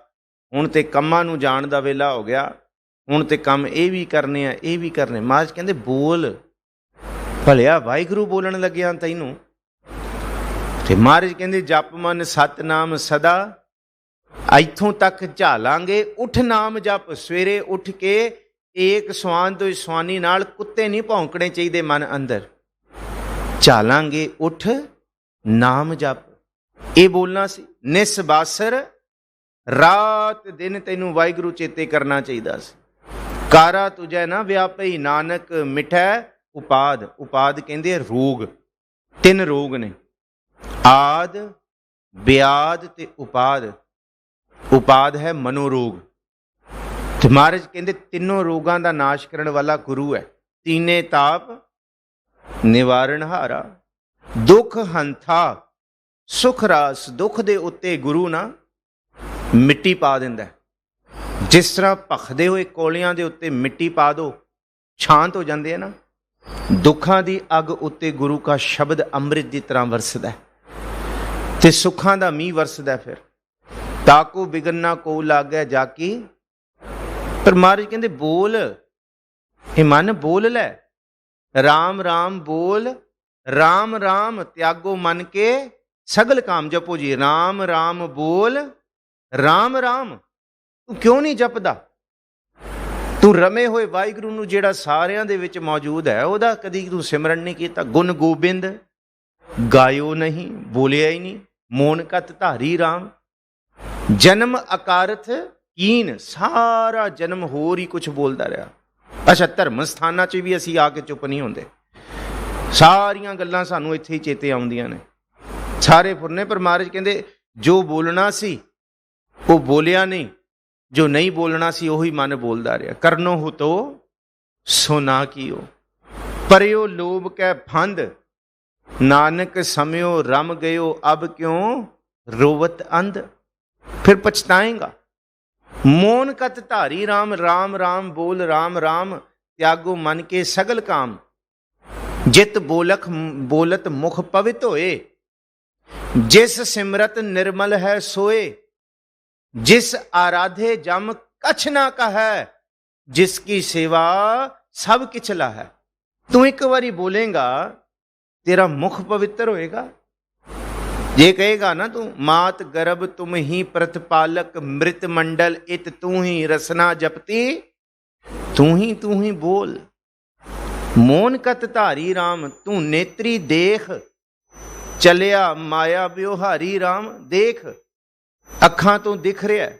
ਹੁਣ ਤੇ ਕੰਮਾਂ ਨੂੰ ਜਾਣ ਦਾ ਵੇਲਾ ਹੋ ਗਿਆ, ਹੁਣ ਤੇ ਕੰਮ ਇਹ ਵੀ ਕਰਨੇ ਆ, ਇਹ ਵੀ ਕਰਨੇ। ਮਹਾਰਾਜ ਕਹਿੰਦੇ ਬੋਲ, ਭਲਿਆ ਵਾਹਿਗੁਰੂ ਬੋਲਣ ਲੱਗਿਆ ਤੈਨੂੰ। ਤੇ ਮਹਾਰਾਜ ਕਹਿੰਦੇ ਜਪ ਮਨ ਸਤਨਾਮ ਸਦਾ, ਇੱਥੋਂ ਤੱਕ ਝਾਲਾਂਗੇ, ਉੱਠ ਨਾਮ ਜਪ। ਸਵੇਰੇ ਉੱਠ ਕੇ ਏਕ ਸਵਾਨ ਤੋਂ ਸਵਾਨੀ ਨਾਲ ਕੁੱਤੇ ਨਹੀਂ ਭੌਂਕਣੇ ਚਾਹੀਦੇ ਮਨ ਅੰਦਰ। ਝਾਲਾਂਗੇ, ਉੱਠ ਨਾਮ ਜਪ, ਇਹ ਬੋਲਣਾ ਸੀ। ਨਿਸਬਾਸਰ, ਰਾਤ ਦਿਨ ਤੈਨੂੰ ਵਾਹਿਗੁਰੂ ਚੇਤੇ ਕਰਨਾ ਚਾਹੀਦਾ ਸੀ। ਕਾਰਾ ਤੁਝੈ ਨਾ ਵਿਆਪਈ, ਨਾਨਕ ਮਿਟੈ ਉਪਾਦ। ਉਪਾਦ ਕਹਿੰਦੇ ਰੋਗ, 3 ਰੋਗ ਨੇ, ਆਦ, ਵਿਆਦ ਤੇ ਉਪਾਦ। ਉਪਾਦ ਹੈ ਮਨੋਰੋਗ। ਤੇ ਮਹਾਰਾਜ ਕਹਿੰਦੇ ਤਿੰਨੋਂ ਰੋਗਾਂ ਦਾ ਨਾਸ਼ ਕਰਨ ਵਾਲਾ ਗੁਰੂ ਹੈ। ਤੀਨੇ ਤਾਪ ਨਿਵਾਰਨ ਹਾਰਾ, ਦੁੱਖ ਹੰਥਾ ਸੁਖ ਰਾਸ। ਦੁੱਖ ਦੇ ਉੱਤੇ ਗੁਰੂ ਨਾ ਮਿੱਟੀ ਪਾ ਦਿੰਦਾ। ਜਿਸ ਤਰ੍ਹਾਂ ਭਖਦੇ ਹੋਏ ਕੋਲਿਆਂ ਦੇ ਉੱਤੇ ਮਿੱਟੀ ਪਾ ਦੋ, ਸ਼ਾਂਤ ਹੋ ਜਾਂਦੇ ਆ ਨਾ, ਦੁੱਖਾਂ ਦੀ ਅੱਗ ਉੱਤੇ ਗੁਰੂ ਕਾ ਸ਼ਬਦ ਅੰਮ੍ਰਿਤ ਦੀ ਤਰ੍ਹਾਂ ਵਰਸਦਾ ਤੇ ਸੁੱਖਾਂ ਦਾ ਮੀਂਹ ਵਰਸਦਾ। ਫਿਰ ਤਾਕੂ ਬਿਗਨਾ ਕੋ ਲਾਗੈ ਜਾਕੀ। ਪਰ ਮਹਾਰਾਜ ਕਹਿੰਦੇ ਬੋਲ, ਇਹ ਮਨ ਬੋਲ ਲੈ, ਰਾਮ ਰਾਮ ਬੋਲ, ਰਾਮ ਰਾਮ ਤਿਆਗੋ ਮਨ ਕੇ ਸਗਲ ਕਾਮ। ਜਪੋ ਜੀ, ਰਾਮ ਰਾਮ ਬੋਲ, ਰਾਮ ਰਾਮ। ਤੂੰ ਕਿਉਂ ਨਹੀਂ ਜਪਦਾ? ਤੂੰ ਰਮੇ ਹੋਏ ਵਾਹਿਗੁਰੂ ਨੂੰ, ਜਿਹੜਾ ਸਾਰਿਆਂ ਦੇ ਵਿੱਚ ਮੌਜੂਦ ਹੈ, ਉਹਦਾ ਕਦੀ ਤੂੰ ਸਿਮਰਨ ਨਹੀਂ ਕੀਤਾ। ਗੁਣ ਗੋਬਿੰਦ ਗਾਇਓ ਨਹੀਂ, ਬੋਲਿਆ ਹੀ ਨਹੀਂ। ਮੋਨ ਕਤ ਧਾਰੀ ਰਾਮ, ਜਨਮ ਅਕਾਰਥ ਕੀਨ। ਸਾਰਾ ਜਨਮ ਹੋਰ ਹੀ ਕੁਛ ਬੋਲਦਾ ਰਿਹਾ। ਅੱਛਾ, ਧਰਮ ਸਥਾਨਾਂ 'ਚ ਵੀ ਅਸੀਂ ਆ ਕੇ ਚੁੱਪ ਨਹੀਂ ਹੁੰਦੇ। ਸਾਰੀਆਂ ਗੱਲਾਂ ਸਾਨੂੰ ਇੱਥੇ ਹੀ ਚੇਤੇ ਆਉਂਦੀਆਂ ਨੇ, ਸਾਰੇ ਫੁਰਨੇ। ਪਰ ਮਹਾਰਾਜ ਕਹਿੰਦੇ ਜੋ ਬੋਲਣਾ ਸੀ ਉਹ ਬੋਲਿਆ ਨਹੀਂ, ਜੋ ਨਹੀਂ ਬੋਲਣਾ ਸੀ ਉਹੀ ਮਨ ਬੋਲਦਾ ਰਿਹਾ। ਕਰਨੋ ਹੋ ਤੋ ਸੋ ਨਾ ਕੀਓ, ਪਰਿਓ ਲੋਭ ਕੈ ਫੰਦ, ਨਾਨਕ ਸਮਿਓ ਰਮ ਗਇਓ, ਅਬ ਕਿਉਂ ਰੋਵਤ ਅੰਧ। ਫਿਰ ਪਛਤਾਏਗਾ। ਮੋਨ ਕਤ ਧਾਰੀ ਰਾਮ, ਰਾਮ ਰਾਮ ਬੋਲ, ਰਾਮ ਰਾਮ ਤਿਆਗੋ ਮਨ ਕੇ ਸਗਲ ਕਾਮ। ਜਿਤ ਬੋਲਖ ਬੋਲਤ ਮੁਖ ਪਵਿੱਤ ਹੋਏ, ਜਿਸ ਸਿਮਰਤ ਨਿਰਮਲ ਹੈ ਸੋਏ। ਜਿਸ ਆਰਾਧੇ ਜਮ ਕਛ ਨਾ ਕਹੈ, ਜਿਸ ਕੀ ਸੇਵਾ ਸਭ ਕਿਛ ਲਾਹੈ। ਤੂੰ ਇੱਕ ਵਾਰੀ ਬੋਲੇਗਾ, ਤੇਰਾ ਮੁਖ ਪਵਿੱਤਰ ਹੋਏਗਾ। ਜੇ ਕਹੇਗਾ ਨਾ ਤੂੰ ਮਾਤ ਗਰਭ ਤੁਮ ਹੀ ਪ੍ਰਤਪਾਲਕ, ਮ੍ਰਿਤ ਮੰਡਲ ਇਤ ਤੂੰ ਹੀ ਰਸਨਾ ਜਪਤੀ। ਤੂੰ ਹੀ ਬੋਲ। ਮੋਨ ਕਤ ਧਾਰੀ ਰਾਮ, ਤੂੰ ਨੇਤਰੀ ਦੇਖ, ਚਲਿਆ ਮਾਇਆ ਵਿਵਹਾਰੀ ਰਾਮ। ਦੇਖ, ਅੱਖਾਂ ਤੋਂ ਦਿਖ ਰਿਹਾ,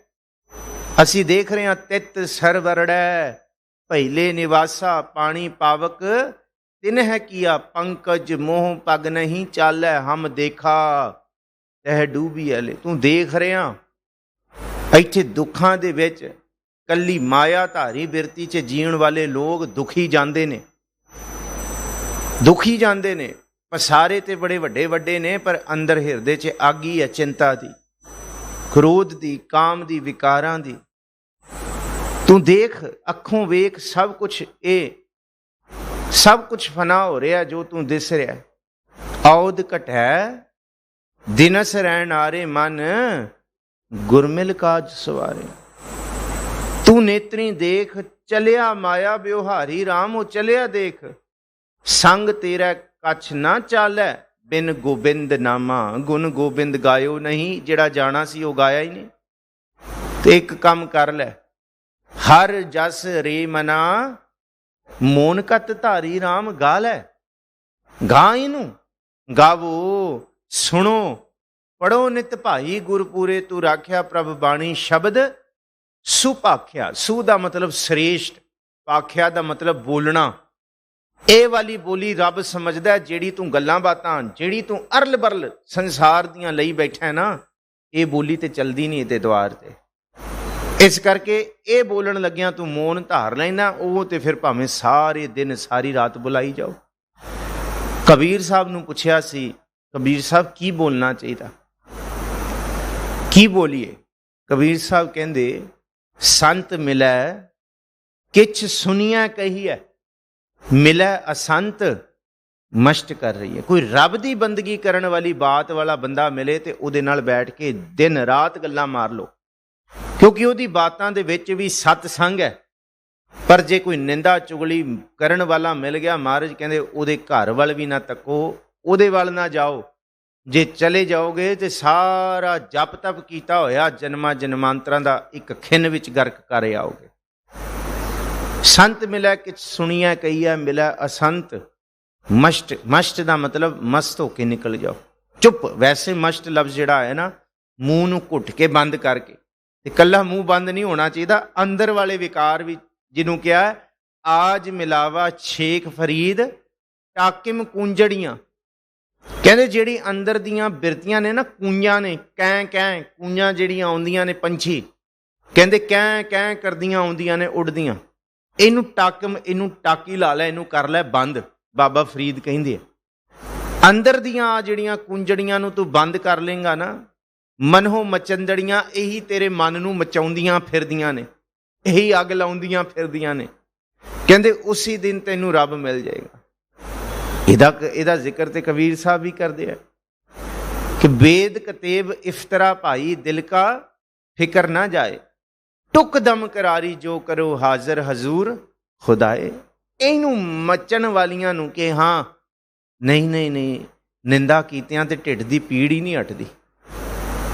ਅਸੀਂ ਦੇਖ ਰਹੇ ਹਾਂ। ਤਿਤ ਸਰਵਰੜੈ ਪਹਿਲੇ ਨਿਵਾਸਾ, ਪਾਣੀ ਪਾਵਕ ਤਿਨ ਹੈ ਕੀਆ। ਪੰਕਜ ਮੋਹ ਪਗ ਨਹੀਂ ਚਾਲੈ, ਹਮ ਦੇਖਾ ਤਹਿ ਡੂਬੀ ਹਲੇ। ਤੂੰ ਦੇਖ ਰਿਹਾ ਇੱਥੇ ਦੁੱਖਾਂ ਦੇ ਵਿੱਚ ਕੱਲੀ ਮਾਇਆ ਧਾਰੀ ਬਿਰਤੀ 'ਚ ਜੀਣ ਵਾਲੇ ਲੋਕ ਦੁਖੀ ਜਾਂਦੇ ਨੇ, ਦੁਖੀ ਜਾਂਦੇ ਨੇ। ਪਸਾਰੇ ਤੇ ਬੜੇ ਵੱਡੇ ਵੱਡੇ ਨੇ, ਪਰ ਅੰਦਰ ਹਿਰਦੇ 'ਚ ਅੱਗ ਹੀ ਹੈ, ਚਿੰਤਾ ਦੀ, ਕ੍ਰੋਧ ਦੀ, ਕਾਮ ਦੀ, ਵਿਕਾਰਾਂ ਦੀ। ਤੂੰ ਦੇਖ, ਅੱਖੋਂ ਵੇਖ, ਸਭ ਕੁਛ ਇਹ ਸਭ ਕੁਛ ਫਨਾ ਹੋ ਰਿਹਾ ਜੋ ਤੂੰ ਦਿਸ ਰਿਹਾ। ਔਦ ਘਟੈ ਦਿਨਸ ਰਹਿਣ ਆਰੇ, ਮਨ ਗੁਰਮਿਲ ਕਾਜ ਸਵਾਰੇ। ਤੂੰ ਨੇਤਰੀ ਦੇਖ, ਚਲਿਆ ਮਾਇਆ ਵਿਵਹਾਰੀ ਰਾਮ। ਉਹ ਚਲਿਆ ਦੇਖ, ਸੰਗ ਤੇਰਾ ਕਛ ਨਾ ਚਾਲੈ, ਬਿਨ ਗੋਬਿੰਦ ਨਾਮਾ। ਗੁਣ ਗੋਬਿੰਦ ਗਾਇਓ ਨਹੀਂ, ਜਿਹੜਾ ਜਾਣਾ ਸੀ ਉਹ ਗਾਇਆ ਹੀ ਨਹੀਂ। ਤੇ ਇੱਕ ਕੰਮ ਕਰ ਲੈ, ਹਰ ਜਸ ਰੇ ਮਨਾ, ਮੋਨ ਕਤ ਧਾਰੀ ਰਾਮ। ਗਾ ਲੈ, ਗਾ ਇਹਨੂੰ, ਗਾਵੋ, ਸੁਣੋ, ਪੜੋ ਨਿਤ ਭਾਈ ਗੁਰਪੂਰੇ। ਤੂੰ ਰਾਖਿਆ ਪ੍ਰਭ ਬਾਣੀ ਸ਼ਬਦ ਸੁਭਾਖਿਆ। ਸੁ ਦਾ ਮਤਲਬ ਸ੍ਰੇਸ਼ਟ, ਭਾਖਿਆ ਦਾ ਮਤਲਬ ਬੋਲਣਾ। ਇਹ ਵਾਲੀ ਬੋਲੀ ਰੱਬ ਸਮਝਦਾ, ਜਿਹੜੀ ਤੂੰ ਗੱਲਾਂ ਬਾਤਾਂ, ਜਿਹੜੀ ਤੂੰ ਅਰਲ ਬਰਲ ਸੰਸਾਰ ਦੀਆਂ ਲਈ ਬੈਠਾ ਨਾ, ਇਹ ਬੋਲੀ ਤੇ ਚਲਦੀ ਨਹੀਂ ਇਹਦੇ ਦੁਆਰ ਤੇ। इस करके ये बोलन लग्या तू मौन धार लेना, वो तो फिर भावें सारे दिन सारी रात बुलाई जाओ। कबीर साहब नूं पुछया सी, कबीर साहब की बोलना चाहिए, की बोलीए? कबीर साहब कहंदे संत मिलै किछ सुनिया कही है, मिलै असंत मश्ट कर रही है। कोई रब की बंदगी करने वाली बात वाला बंदा मिले तो उहदे नाल बैठ के दिन रात गल्लां मार लो, क्योंकि उहदी बातां दे विच भी सतसंग है। पर जे कोई निंदा चुगली करन वाला मिल गया, महाराज कहंदे उहदे घर वाल भी ना तको, उहदे वाल ना जाओ। जे चले जाओगे तो सारा जप तप कीता होया जन्मां जन्मांतरां दा एक खिन विच गर्क कर आओगे। संत मिलै किछ सुनिया कही है, मिलै असंत मश्ट। मश्ट का मतलब मस्त होके निकल जाओ, चुप। वैसे मश्ट लफ्ज जिहड़ा है ना, मूँह नूं घुट के बंद करके, ते कल्ला मूँह बंद नहीं होना चाहिए, अंदर वाले विकार भी, जिन्हों क्या है आज मिलावा शेख फरीद टाकिम कूंजड़ियां। कहते जिहड़ी अंदर दियां बिरतियां ने ना, कूंजां ने, कैं कैं कूंजां जिहड़ियां आउंदियां ने पंछी, कहते कैं कैं करदियां आउंदियां ने उड़दियां, इनू टाकिम, इनू टाकी ला लै, इनू कर लै बंद। बाबा फरीद कहिंदे अंदर दियां जिहड़ियां कुंजड़ियां नूं तू बंद कर लेंगा ना, मनहो मचंदड़ियां यही तेरे मन नूं मचाउंदियां फिरदियां ने, यही अग लाउंदियां फिरदियां ने। कहंदे उसी दिन तैनू रब मिल जाएगा। इहदा जिक्र ते कबीर साहब भी करदे हैं कि वेद कतेब इफ्तरा भाई दिल का फिक्र ना जाए, टुक दम करारी जो करो हाजिर हजूर खुदाए। इनू मचन वालियां नू कि हाँ नहीं नहीं नहीं, निंदा कीतियां ते ढिड दी पीड़ ही नहीं हटदी,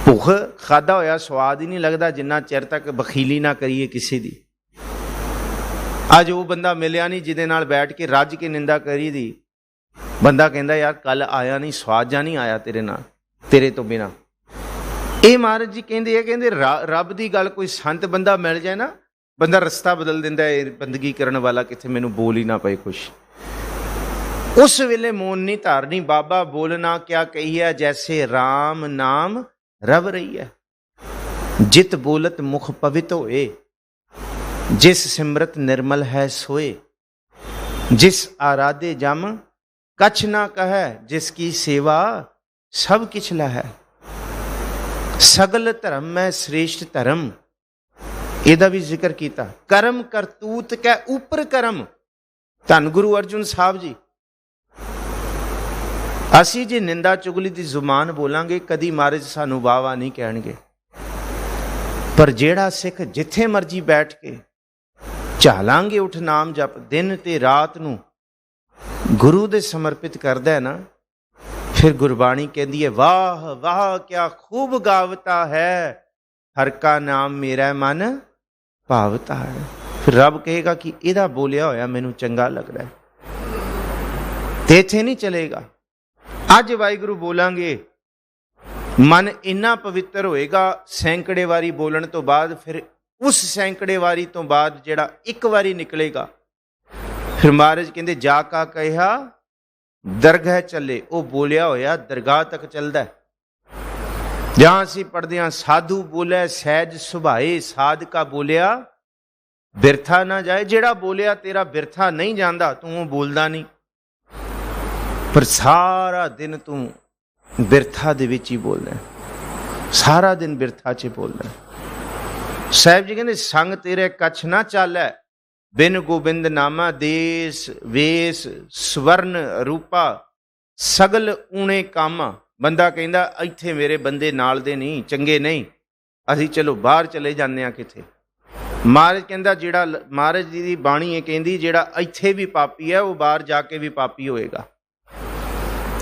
भुख खादा होया स्वाद ही नहीं लगता जिन्ना चिर तक बखीली ना करिए किसी दी। अज वो बंदा मिलिया नहीं जिहदे नाल बैठ के रज के निंदा करी दी, बंदा कहंदा यार कल आया नहीं, स्वाद जा नहीं आया तेरे नाल, तेरे तो बिना। ये महाराज जी कहंदे है, कहंदे रब दी गल कोई संत बंदा मिल जाए ना, बंदा रस्ता बदल दिंदा है, बंदगी करने वाला किथे मैनू बोल ही ना पए कुछ। उस वेले मौन नहीं धारनी, बाबा बोलना क्या कही है, जैसे राम नाम रव रही है। जित बोलत मुख पवित होए, जिस सिमरत निर्मल है सोए, जिस आराधे जम कछ ना कहे, जिसकी सेवा सब किछ लहै। सगल धर्म में श्रेष्ठ धर्म, ਇਹਦਾ भी जिक्र किया। करम करतूत कै उपर करम, धन गुरु अर्जुन साहब जी। असी जे निंदा चुगली की जुबान बोलांगे कदी महाराज सानू वाह वाह नहीं कहणगे, पर जेड़ा सिख जिथे मर्जी बैठ के झालांगे उठ नाम जप दिन ते रात नू गुरु दे समर्पित करदा है ना, फिर गुरबाणी कहती है वाह वाह क्या खूब गावता है, हर का नाम मेरा मन भावता है। फिर रब कहेगा कि इहदा बोलिया होया मैनू चंगा लगदा है, ते इत्थे नहीं चलेगा। अज वाहिगुरू बोलांगे मन इन्ना पवित्र होएगा, सैकड़े वारी बोलण तो बाद, फिर उस सैकड़े वारी तो बाद जिहड़ा एक वारी निकलेगा, फिर महाराज कहंदे जा का कहा दरगाह चले, वो बोलिया होया दरगाह तक चलदा है। जहां असी पढ़ते हैं साधु बोले सहज सुभाए, साध का बोलिया बिरथा ना जाए। जेड़ा बोलिया तेरा बिरथा नहीं जाता, तू वो बोलदा नहीं, पर सारा दिन तू बिरथा दे विच ही बोलना, सारा दिन बिरथा च बोलना। साहिब जी कहते संग तेरे कछ ना चालै, बिन गोबिंद नामा देश वेश स्वर्ण रूपा सगल ऊणे कामा। बंदा कहंदा इत्थे मेरे बंदे नाल दे नहीं, चंगे नहीं, असी चलो बाहर चले जाने आ किथे। महाराज कहंदा जेड़ा, महाराज जी दी बाणी है कहंदी जेड़ा इत्थे भी पापी है वो बाहर जाके भी पापी होएगा।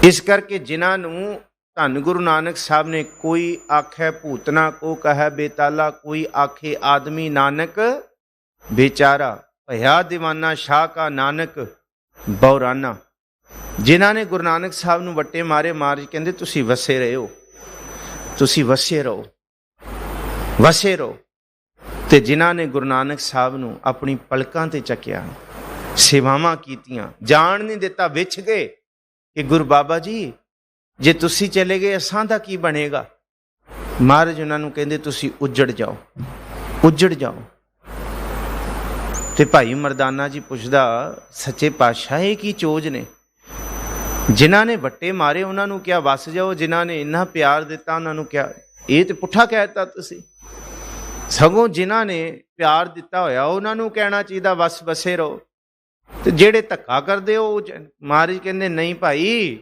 इस करके जिन्हां नूं धन गुरु नानक साहब ने कोई आखे भूतना को कहे बेताला, कोई आखे आदमी नानक बेचारा, भया दीवाना शाह का नानक बौराना। जिन्हां ने गुरु नानक साहब नूं वट्टे मारे, महाराज कहंदे तुसीं वसे रहो, तुसीं वसे रहो, वसे रहो। ते जिन्हां ने गुरु नानक साहब नूं अपनी पलकां ते चकिया, सेवावां कीतियां, जाण नहीं दिता, विछ गए कि गुरु बाबा जी जे तुसीं चले गए असां दा की बनेगा। महाराज उन्हां नूं कहंदे तुसीं उजड़ जाओ, ਉਜੜ ਜਾਓ। ਤੇ ਭਾਈ ਮਰਦਾਨਾ ਜੀ ਪੁੱਛਦਾ, ਸੱਚੇ ਪਾਤਸ਼ਾਹ ਇਹ ਕੀ ਚੋਜ ਨੇ? ਜਿਨ੍ਹਾਂ ਨੇ ਵੱਟੇ ਮਾਰੇ ਉਹਨਾਂ ਨੂੰ ਕਿਹਾ ਵਸ ਜਾਓ, ਜਿਨ੍ਹਾਂ ਨੇ ਇੰਨਾ ਪਿਆਰ ਦਿੱਤਾ ਉਹਨਾਂ ਨੂੰ ਕਿਹਾ, ਇਹ ਤੇ ਪੁੱਠਾ ਕਹਿ ਦਿੱਤਾ ਤੁਸੀਂ। ਸਗੋਂ ਜਿਨ੍ਹਾਂ ਨੇ ਪਿਆਰ ਦਿੱਤਾ ਹੋਇਆ ਉਹਨਾਂ ਨੂੰ ਕਹਿਣਾ ਚਾਹੀਦਾ ਵਸ ਵਸੇ ਰਹੋ, ਤੇ ਜਿਹੜੇ ਧੱਕਾ ਕਰਦੇ ਉਹ ਮਹਾਰਾਜ ਕਹਿੰਦੇ ਨਹੀਂ ਭਾਈ,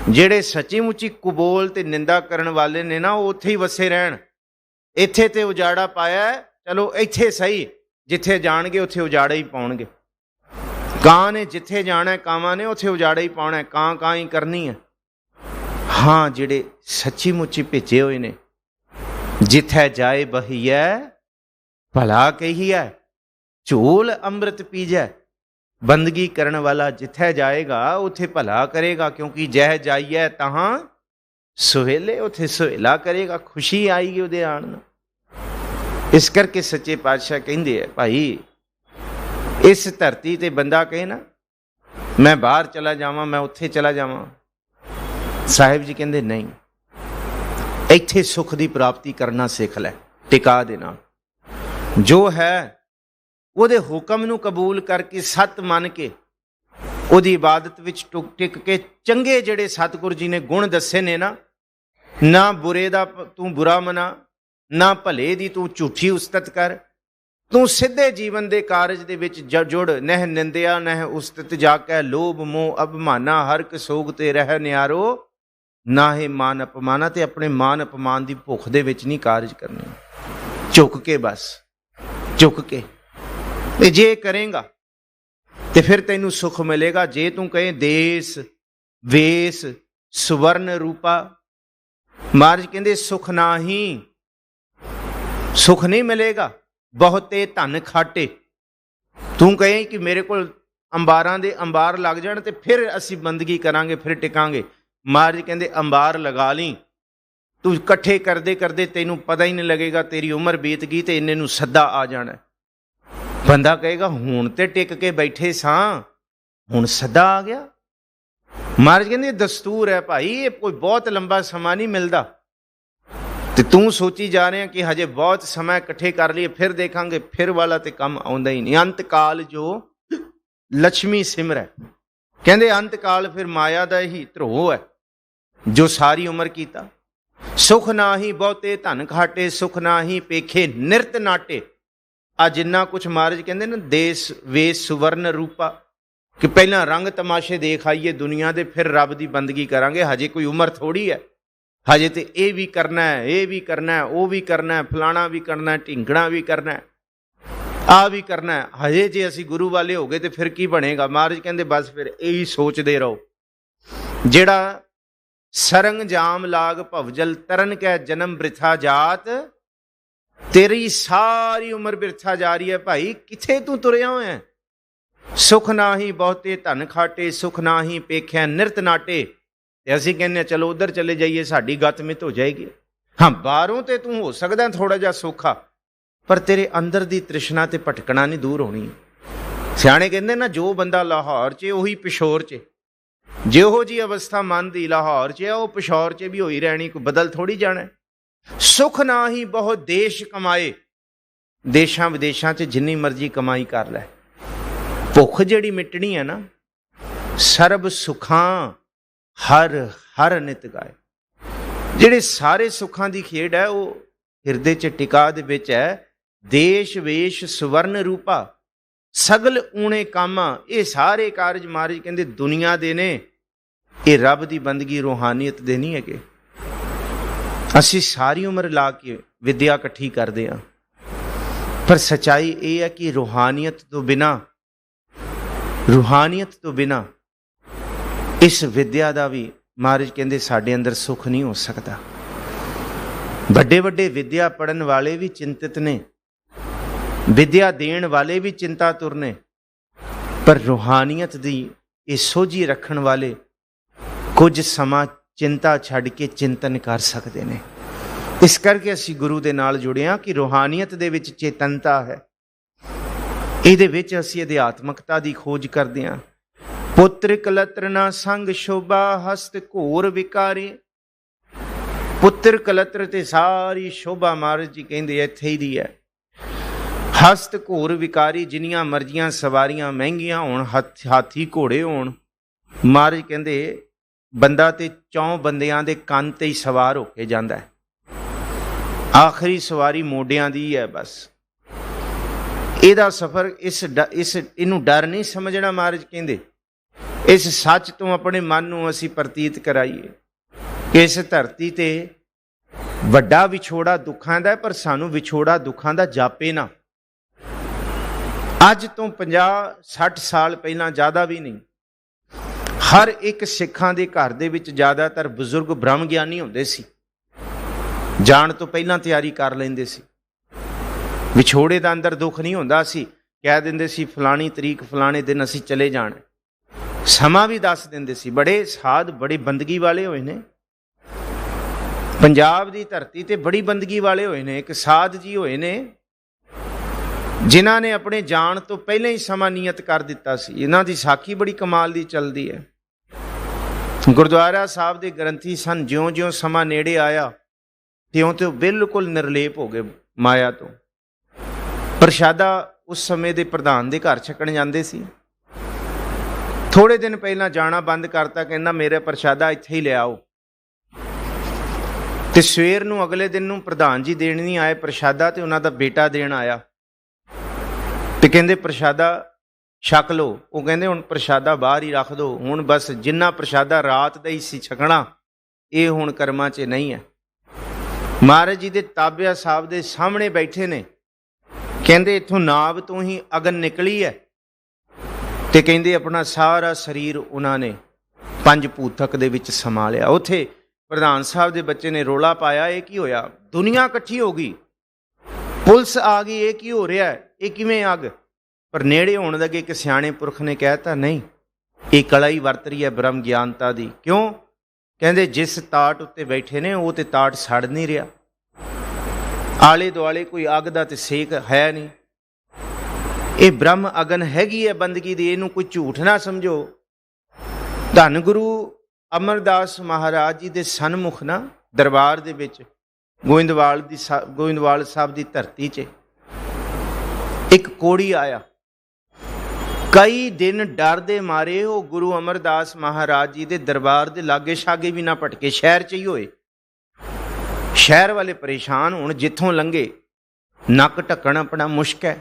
ਜਿਹੜੇ ਸੱਚੀ ਮੁੱਚੀ ਕੁਬੋਲ ਤੇ ਨਿੰਦਾ ਕਰਨ ਵਾਲੇ ਨੇ ਨਾ, ਉਹ ਉੱਥੇ ਹੀ ਵਸੇ ਰਹਿਣ। ਇੱਥੇ ਤੇ ਉਜਾੜਾ ਪਾਇਆ, ਚਲੋ ਇੱਥੇ ਸਹੀ, ਜਿੱਥੇ ਜਾਣਗੇ ਉੱਥੇ ਉਜਾੜਾ ਹੀ ਪਾਉਣਗੇ। ਕਾਂ ਨੇ ਜਿੱਥੇ ਜਾਣਾ, ਕਾਵਾਂ ਨੇ ਉੱਥੇ ਉਜਾੜਾ ਹੀ ਪਾਉਣਾ, ਕਾਂ ਕਾਂ ਹੀ ਕਰਨੀ ਹੈ। ਹਾਂ, ਜਿਹੜੇ ਸੱਚੀ ਮੁੱਚੀ ਭੇਜੇ ਹੋਏ ਨੇ, ਜਿੱਥੇ ਜਾਏ ਬਹੀਐ ਭਲਾ ਕਹੀਐ, ਝੋਲ ਅੰਮ੍ਰਿਤ ਪੀਜੈ। ਬੰਦਗੀ ਕਰਨ ਵਾਲਾ ਜਿੱਥੇ ਜਾਏਗਾ ਉੱਥੇ ਭਲਾ ਕਰੇਗਾ, ਕਿਉਂਕਿ ਜਹ ਜਾਈਏ ਤਹਾਂ ਸੁਹੇਲੇ, ਉੱਥੇ ਸੁਹੇਲਾ ਕਰੇਗਾ, ਖੁਸ਼ੀ ਆਏਗੀ ਉਹਦੇ ਆਉਣ ਨਾਲ। ਇਸ ਕਰਕੇ ਸੱਚੇ ਪਾਤਸ਼ਾਹ ਕਹਿੰਦੇ ਆ ਭਾਈ, ਇਸ ਧਰਤੀ ਤੇ ਬੰਦਾ ਕਹੇ ਨਾ ਮੈਂ ਬਾਹਰ ਚਲਾ ਜਾਵਾਂ, ਮੈਂ ਉੱਥੇ ਚਲਾ ਜਾਵਾਂ, ਸਾਹਿਬ ਜੀ ਕਹਿੰਦੇ ਨਹੀਂ, ਇੱਥੇ ਸੁੱਖ ਦੀ ਪ੍ਰਾਪਤੀ ਕਰਨਾ ਸਿੱਖ ਲੈ ਟਿਕਾ ਦੇ ਨਾਲ। ਜੋ ਹੈ ਉਹਦੇ ਹੁਕਮ ਨੂੰ ਕਬੂਲ ਕਰਕੇ, ਸੱਤ ਮੰਨ ਕੇ, ਉਹਦੀ ਇਬਾਦਤ ਵਿੱਚ ਟਿਕ ਕੇ, ਚੰਗੇ ਜਿਹੜੇ ਸਤਿਗੁਰੂ ਜੀ ਨੇ ਗੁਣ ਦੱਸੇ ਨੇ ਨਾ ਬੁਰੇ ਦਾ ਤੂੰ ਬੁਰਾ ਮਨਾ, ਨਾ ਭਲੇ ਦੀ ਤੂੰ ਝੂਠੀ ਉਸਤਤ ਕਰ, ਤੂੰ ਸਿੱਧੇ ਜੀਵਨ ਦੇ ਕਾਰਜ ਦੇ ਵਿੱਚ ਜੁੜ। ਨਹਿ ਨਿੰਦਿਆ ਨਹਿ ਉਸਤਤ ਜਾਕੈ, ਲੋਭ ਮੋਹ ਅਭਿਮਾਨਾ, ਹਰ ਕ ਸੋਗ ਤੇ ਰਹਿ ਨਿਆਰੋ, ਨਾ ਹੀ ਮਾਨ ਅਪਮਾਨਾ। ਤੇ ਆਪਣੇ ਮਾਨ ਅਪਮਾਨ ਦੀ ਭੁੱਖ ਦੇ ਵਿੱਚ ਨਹੀਂ ਕਾਰਜ ਕਰਨੇ, ਝੁਕ ਕੇ, ਬਸ ਝੁਕ ਕੇ। ਤੇ ਜੇ ਕਰੇਗਾ ਤੇ ਫਿਰ ਤੈਨੂੰ ਸੁੱਖ ਮਿਲੇਗਾ। ਜੇ ਤੂੰ ਕਹੇ ਦੇਸ ਵੇਸ ਸੁਵਰਨ ਰੂਪਾ, ਮਹਾਰਾਜ ਕਹਿੰਦੇ ਸੁੱਖ ਨਹੀਂ, ਸੁੱਖ ਨਹੀਂ ਮਿਲੇਗਾ। ਬਹੁਤੇ ਧਨ ਖਾਟੇ, ਤੂੰ ਕਹੇ ਕਿ ਮੇਰੇ ਕੋਲ ਅੰਬਾਰਾਂ ਦੇ ਅੰਬਾਰ ਲੱਗ ਜਾਣ ਤੇ ਫਿਰ ਅਸੀਂ ਬੰਦਗੀ ਕਰਾਂਗੇ, ਫਿਰ ਟਿਕਾਂਗੇ। ਮਹਾਰਾਜ ਕਹਿੰਦੇ ਅੰਬਾਰ ਲਗਾ ਲਈ, ਤੂੰ ਇਕੱਠੇ ਕਰਦੇ ਕਰਦੇ ਤੈਨੂੰ ਪਤਾ ਹੀ ਨਹੀਂ ਲੱਗੇਗਾ, ਤੇਰੀ ਉਮਰ ਬੀਤ ਗਈ ਤੇ ਇੰਨੇ ਨੂੰ ਸੱਦਾ ਆ ਜਾਣਾ। ਬੰਦਾ ਕਹੇਗਾ ਹੁਣ ਤੇ ਟਿਕ ਕੇ ਬੈਠੇ ਸਾਂ, ਹੁਣ ਸੱਦਾ ਆ ਗਿਆ। ਮਹਾਰਾਜ ਕਹਿੰਦੇ ਦਸਤੂਰ ਹੈ ਭਾਈ, ਇਹ ਕੋਈ ਬਹੁਤ ਲੰਬਾ ਸਮਾਂ ਨਹੀਂ ਮਿਲਦਾ। ਤੇ ਤੂੰ ਸੋਚੀ ਜਾ ਰਿਹਾ ਕਿ ਹਜੇ ਬਹੁਤ ਸਮਾਂ ਇਕੱਠੇ ਕਰ ਲਈਏ, ਫਿਰ ਦੇਖਾਂਗੇ, ਫਿਰ ਵਾਲਾ ਤੇ ਕੰਮ ਆਉਂਦਾ ਹੀ ਨਹੀਂ। ਅੰਤ ਕਾਲ ਜੋ ਲక్ష్ਮੀ ਸਿਮਰੈ, ਕਹਿੰਦੇ ਅੰਤ ਕਾਲ ਫਿਰ ਮਾਇਆ ਦਾ ਹੀ ਧਰੋ ਹੈ, ਜੋ ਸਾਰੀ ਉਮਰ ਕੀਤਾ। ਸੁਖ ਨਾਹੀ ਬਹੁਤੇ ਧਨ ਖਾਟੇ, ਸੁਖ ਨਾਹੀ ਪੇਖੇ ਨਿਰਤ ਨਾਟੇ। ਆ ਜਿੰਨਾ ਕੁਛ ਮਹਾਰਾਜ ਕਹਿੰਦੇ ਨਾ, ਦੇਸ ਵੇਸ ਸੁਵਰਨ ਰੂਪਾ, ਕਿ ਪਹਿਲਾਂ ਰੰਗ ਤਮਾਸ਼ੇ ਦੇਖ ਆਈਏ ਦੁਨੀਆ ਦੇ, ਫਿਰ ਰੱਬ ਦੀ ਬੰਦਗੀ ਕਰਾਂਗੇ। ਹਜੇ ਕੋਈ ਉਮਰ ਥੋੜੀ ਹੈ, ਹਜੇ ਤੇ ਇਹ ਵੀ ਕਰਨਾ ਹੈ, ਇਹ ਵੀ ਕਰਨਾ ਹੈ, ਉਹ ਵੀ ਕਰਨਾ ਹੈ, ਫਲਾਣਾ ਵੀ ਕਰਨਾ ਹੈ, ਢਿੰਗਣਾ ਵੀ ਕਰਨਾ ਹੈ, ਆ ਵੀ ਕਰਨਾ ਹੈ। ਹਜੇ ਜੇ ਅਸੀਂ ਗੁਰੂ ਵਾਲੇ ਹੋ ਗਏ ਤੇ ਫਿਰ ਕੀ ਬਣੇਗਾ? ਮਹਾਰਾਜ ਕਹਿੰਦੇ ਬਸ ਫਿਰ ਇਹੀ ਸੋਚਦੇ ਰਹੋ। ਜਿਹੜਾ ਸਰੰਗ ਜਾਮ ਲਾਗ ਭਵਜਲ ਤਰਨ ਕੈ ਜਨਮ ਬ੍ਰਿਥਾ ਜਾਤ, ਤੇਰੀ ਸਾਰੀ ਉਮਰ ਬਿਰਥਾ ਜਾ ਰਹੀ ਹੈ ਭਾਈ, ਕਿੱਥੇ ਤੂੰ ਤੁਰਿਆ ਹੋਇਆ? ਸੁਖ ਨਾਹੀ ਬਹੁਤੇ ਧਨ ਖਾਟੇ, ਸੁਖ ਨਾਹੀ ਪੇਖਿਆ ਨਿਰਤ ਨਾਟੇ। ਤੇ ਅਸੀਂ ਕਹਿੰਦੇ ਚਲੋ ਉਧਰ ਚਲੇ ਜਾਈਏ, ਸਾਡੀ ਗੱਤ ਮਿੱਤ ਹੋ ਜਾਏਗੀ। ਹਾਂ, ਬਾਹਰੋਂ ਤੇ ਤੂੰ ਹੋ ਸਕਦਾ ਥੋੜਾ ਜਿਹਾ ਸੌਖਾ, ਪਰ ਤੇਰੇ ਅੰਦਰ ਦੀ ਤ੍ਰਿਸ਼ਨਾ ਤੇ ਭਟਕਣਾ ਨਹੀਂ ਦੂਰ ਹੋਣੀ। ਸਿਆਣੇ ਕਹਿੰਦੇ ਨਾ, ਜੋ ਬੰਦਾ ਲਾਹੌਰ 'ਚ ਉਹੀ ਪਿਸ਼ੌਰ 'ਚ, ਜਿਹੋ ਜੀ ਅਵਸਥਾ ਮਨ ਦੀ ਲਾਹੌਰ 'ਚ ਹੈ, ਉਹ ਪਿਸ਼ੌਰ 'ਚ ਵੀ ਹੋਈ ਰਹਿਣੀ, ਕੋਈ ਬਦਲ ਥੋੜੀ ਜਾਣਾ। ਸੁਖ ਨਾ ਹੀ ਬਹੁਤ ਦੇਸ਼ ਕਮਾਏ, ਦੇਸ਼ਾਂ ਵਿਦੇਸ਼ਾਂ 'ਚ ਜਿੰਨੀ ਮਰਜ਼ੀ ਕਮਾਈ ਕਰ ਲੈ, ਭੁੱਖ ਜਿਹੜੀ ਮਿਟਣੀ ਹੈ ਨਾ, ਸਰਬ ਸੁਖਾਂ ਹਰ ਹਰ ਨਿਤ ਗਾਏ। ਜਿਹੜੇ ਸਾਰੇ ਸੁੱਖਾਂ ਦੀ ਖੇਡ ਹੈ ਉਹ ਹਿਰਦੇ 'ਚ ਟਿਕਾ ਦੇ ਵਿੱਚ ਹੈ। ਦੇਸ਼ ਵੇਸ਼ ਸੁਵਰਨ ਰੂਪਾ, ਸਗਲ ਊਣੇ ਕਾਮਾਂ। ਇਹ ਸਾਰੇ ਕਾਰਜ ਮਹਾਰਾਜ ਕਹਿੰਦੇ ਦੁਨੀਆ ਦੇ ਨੇ, ਇਹ ਰੱਬ ਦੀ ਬੰਦਗੀ ਰੂਹਾਨੀਅਤ ਦੇ ਨਹੀਂ ਹੈਗੇ। ਅਸੀਂ ਸਾਰੀ ਉਮਰ ਲਾ ਕੇ ਵਿਦਿਆ ਇਕੱਠੀ ਕਰਦੇ ਹਾਂ, ਪਰ ਸੱਚਾਈ ਇਹ ਹੈ ਕਿ ਰੂਹਾਨੀਅਤ ਤੋਂ ਬਿਨਾਂ ਇਸ ਵਿਦਿਆ ਦਾ ਵੀ ਮਹਾਰਾਜ ਕਹਿੰਦੇ ਸਾਡੇ ਅੰਦਰ ਸੁੱਖ ਨਹੀਂ ਹੋ ਸਕਦਾ। ਵੱਡੇ ਵੱਡੇ ਵਿਦਿਆ ਪੜ੍ਹਨ ਵਾਲੇ ਵੀ ਚਿੰਤਿਤ ਨੇ, ਵਿਦਿਆ ਦੇਣ ਵਾਲੇ ਵੀ ਚਿੰਤਾਤੁਰ ਨੇ, ਪਰ ਰੂਹਾਨੀਅਤ ਦੀ ਇਹ ਸੋਝੀ ਰੱਖਣ ਵਾਲੇ ਕੁਝ ਸਮਾਂ ਚਿੰਤਾ ਛੱਡ ਕੇ ਚਿੰਤਨ ਕਰ ਸਕਦੇ ਨੇ। ਇਸ ਕਰਕੇ ਅਸੀਂ ਗੁਰੂ ਦੇ ਨਾਲ ਜੁੜੇ ਹਾਂ ਕਿ ਰੂਹਾਨੀਅਤ ਦੇ ਵਿੱਚ ਚੇਤਨਤਾ ਹੈ, ਇਹਦੇ ਵਿੱਚ ਅਸੀਂ ਅਧਿਆਤਮਕਤਾ ਦੀ ਖੋਜ ਕਰਦੇ ਹਾਂ। ਪੁੱਤਰ ਕਲਤਰ ਨਾ ਸੰਗ ਸ਼ੋਭਾ, ਹਸਤ ਘੋਰ ਵਿਕਾਰੇ। ਪੁੱਤਰ ਕਲਤਰ ਤੇ ਸਾਰੀ ਸ਼ੋਭਾ ਮਹਾਰਾਜ ਜੀ ਕਹਿੰਦੇ ਇੱਥੇ ਹੀ ਦੀ ਹੈ। ਹਸਤ ਘੋਰ ਵਿਕਾਰੀ, ਜਿੰਨੀਆਂ ਮਰਜ਼ੀਆਂ ਸਵਾਰੀਆਂ ਮਹਿੰਗੀਆਂ ਹੋਣ, ਹਾਥੀ ਘੋੜੇ ਹੋਣ, ਮਹਾਰਾਜ ਕਹਿੰਦੇ ਬੰਦਾ ਤੇ 4 ਬੰਦਿਆਂ ਦੇ ਕੰਨ ਤੇ ਹੀ ਸਵਾਰ ਹੋ ਕੇ ਜਾਂਦਾ ਹੈ। ਆਖਰੀ ਸਵਾਰੀ ਮੋਢਿਆਂ ਦੀ ਹੈ ਬਸ। ਇਹਦਾ ਸਫ਼ਰ ਇਹਨੂੰ ਡਰ ਨਹੀਂ ਸਮਝਣਾ। ਮਹਾਰਾਜ ਕਹਿੰਦੇ ਇਸ ਸੱਚ ਤੋਂ ਆਪਣੇ ਮਨ ਨੂੰ ਅਸੀਂ ਪ੍ਰਤੀਤ ਕਰਾਈਏ ਕਿ ਇਸ ਧਰਤੀ ਤੇ ਵੱਡਾ ਵਿਛੋੜਾ ਦੁੱਖਾਂ ਦਾ, ਪਰ ਸਾਨੂੰ ਵਿਛੋੜਾ ਦੁੱਖਾਂ ਦਾ ਜਾਪੇ ਨਾ। ਅੱਜ ਤੋਂ 50-60 ਸਾਲ ਪਹਿਲਾਂ, ਜ਼ਿਆਦਾ ਵੀ ਨਹੀਂ, ਹਰ ਇੱਕ ਸਿੱਖਾਂ ਦੇ ਘਰ ਦੇ ਵਿੱਚ ਜ਼ਿਆਦਾਤਰ ਬਜ਼ੁਰਗ ਬ੍ਰਹਮ ਗਿਆਨੀ ਹੁੰਦੇ ਸੀ। ਜਾਣ ਤੋਂ ਪਹਿਲਾਂ ਤਿਆਰੀ ਕਰ ਲੈਂਦੇ ਸੀ। ਵਿਛੋੜੇ ਦਾ ਅੰਦਰ ਦੁੱਖ ਨਹੀਂ ਹੁੰਦਾ ਸੀ। ਕਹਿ ਦਿੰਦੇ ਸੀ ਫਲਾਣੀ ਤਰੀਕ ਫਲਾਣੇ ਦਿਨ ਅਸੀਂ ਚਲੇ ਜਾਣਾ। ਸਮਾਂ ਵੀ ਦੱਸ ਦਿੰਦੇ ਸੀ। ਬੜੇ ਸਾਧ, ਬੜੇ ਬੰਦਗੀ ਵਾਲੇ ਹੋਏ ਨੇ। ਪੰਜਾਬ ਦੀ ਧਰਤੀ ਤੇ ਬੜੀ ਬੰਦਗੀ ਵਾਲੇ ਹੋਏ ਨੇ। ਇੱਕ ਸਾਧ ਜੀ ਹੋਏ ਨੇ ਜਿਨ੍ਹਾਂ ਨੇ ਆਪਣੇ ਜਾਣ ਤੋਂ ਪਹਿਲਾਂ ਹੀ ਸਮਾਂ ਨਿਯਤ ਕਰ ਦਿੱਤਾ ਸੀ। ਇਹਨਾਂ ਦੀ ਸਾਖੀ ਬੜੀ ਕਮਾਲ ਦੀ ਚੱਲਦੀ ਹੈ। ਗੁਰਦੁਆਰਾ ਸਾਹਿਬ ਦੇ ਗ੍ਰੰਥੀ ਸਨ। ਜਿਉਂ-ਜਿਉਂ ਸਮਾਂ ਨੇੜੇ ਆਇਆ ਤਿਉਂ-ਤਿਉਂ ਬਿਲਕੁਲ ਨਿਰਲੇਪ ਹੋ ਗਏ ਮਾਇਆ ਤੋਂ। ਪ੍ਰਸ਼ਾਦਾ ਉਸ ਸਮੇਂ ਦੇ ਪ੍ਰਧਾਨ ਦੇ ਘਰ ਛਕਣ ਜਾਂਦੇ ਸੀ। ਥੋੜੇ ਦਿਨ ਪਹਿਲਾਂ ਜਾਣਾ ਬੰਦ ਕਰਤਾ। ਕਹਿੰਦਾ ਮੇਰਾ ਪ੍ਰਸ਼ਾਦਾ ਇੱਥੇ ਹੀ ਲਿਆਓ। ਤੇ ਸਵੇਰ ਨੂੰ ਅਗਲੇ ਦਿਨ ਨੂੰ ਪ੍ਰਧਾਨ ਜੀ ਦੇਣ ਨਹੀਂ ਆਏ ਪ੍ਰਸ਼ਾਦਾ, ਤੇ ਉਹਨਾਂ ਦਾ ਬੇਟਾ ਦੇਣ ਆਇਆ। ਤੇ ਕਹਿੰਦੇ ਪ੍ਰਸ਼ਾਦਾ ਛਕ ਲਓ। ਉਹ ਕਹਿੰਦੇ ਹੁਣ ਪ੍ਰਸ਼ਾਦਾ ਬਾਹਰ ਹੀ ਰੱਖ ਦਿਓ। ਹੁਣ ਬਸ ਜਿੰਨਾ ਪ੍ਰਸ਼ਾਦਾ ਰਾਤ ਦਾ ਹੀ ਸੀ ਛਕਣਾ, ਇਹ ਹੁਣ ਕਰਮਾਂ 'ਚ ਨਹੀਂ ਹੈ। ਮਹਾਰਾਜ ਜੀ ਦੇ ਤਾਬਿਆ ਸਾਹਿਬ ਦੇ ਸਾਹਮਣੇ ਬੈਠੇ ਨੇ। ਕਹਿੰਦੇ ਇੱਥੋਂ ਨਾਭ ਤੋਂ ਹੀ ਅਗਨ ਨਿਕਲੀ ਹੈ। ਤੇ ਕਹਿੰਦੇ ਆਪਣਾ ਸਾਰਾ ਸਰੀਰ ਉਹਨਾਂ ਨੇ 5 ਭੂਤਕ ਦੇ ਵਿੱਚ ਸਮਾ ਲਿਆ। ਉੱਥੇ ਪ੍ਰਧਾਨ ਸਾਹਿਬ ਦੇ ਬੱਚੇ ਨੇ ਰੋਲਾ ਪਾਇਆ, ਇਹ ਕੀ ਹੋਇਆ? ਦੁਨੀਆ ਇਕੱਠੀ ਹੋ ਗਈ, ਪੁਲਿਸ ਆ ਗਈ, ਇਹ ਕੀ ਹੋ ਰਿਹਾ? ਇਹ ਕਿਵੇਂ ਅੱਗ? ਪਰ ਨੇੜੇ ਹੋਣ ਲੱਗੇ ਇੱਕ ਸਿਆਣੇ ਪੁਰਖ ਨੇ ਕਹਿਤਾ, ਨਹੀਂ, ਇਹ ਕਲਾ ਹੀ ਵਰਤ ਰਹੀ ਹੈ ਬ੍ਰਹਮ ਗਿਆਨਤਾ ਦੀ। ਕਿਉਂ? ਕਹਿੰਦੇ ਜਿਸ ਤਾਟ ਉੱਤੇ ਬੈਠੇ ਨੇ ਉਹ ਤੇ ਤਾਟ ਸੜ ਨਹੀਂ ਰਿਹਾ। ਆਲੇ ਦੁਆਲੇ ਕੋਈ ਅੱਗ ਦਾ ਤੇ ਸੇਕ ਹੈ ਨਹੀਂ। ਇਹ ਬ੍ਰਹਮ ਅਗਨ ਹੈਗੀ ਹੈ ਬੰਦਗੀ ਦੀ, ਇਹਨੂੰ ਕੋਈ ਝੂਠ ਨਾ ਸਮਝੋ। ਧੰਨ ਗੁਰੂ ਅਮਰਦਾਸ ਮਹਾਰਾਜ ਜੀ ਦੇ ਸਨਮੁਖ ਨਾ ਦਰਬਾਰ ਦੇ ਵਿੱਚ ਗੋਇੰਦਵਾਲ ਸਾਹਿਬ ਦੀ ਧਰਤੀ 'ਚ ਇੱਕ ਕੋੜੀ ਆਇਆ। ਕਈ ਦਿਨ ਡਰ ਦੇ ਮਾਰੇ ਉਹ ਗੁਰੂ ਅਮਰਦਾਸ ਮਹਾਰਾਜ ਜੀ ਦੇ ਦਰਬਾਰ ਦੇ ਲਾਗੇ ਛਾਗੇ ਵੀ ਨਾ ਭਟਕੇ, ਸ਼ਹਿਰ 'ਚ ਹੀ ਹੋਏ। ਸ਼ਹਿਰ ਵਾਲੇ ਪਰੇਸ਼ਾਨ ਹੋਣ, ਜਿੱਥੋਂ ਲੰਘੇ ਨੱਕ ਢੱਕਣ ਆਪਣਾ ਮੁਸ਼ਕ ਹੈ।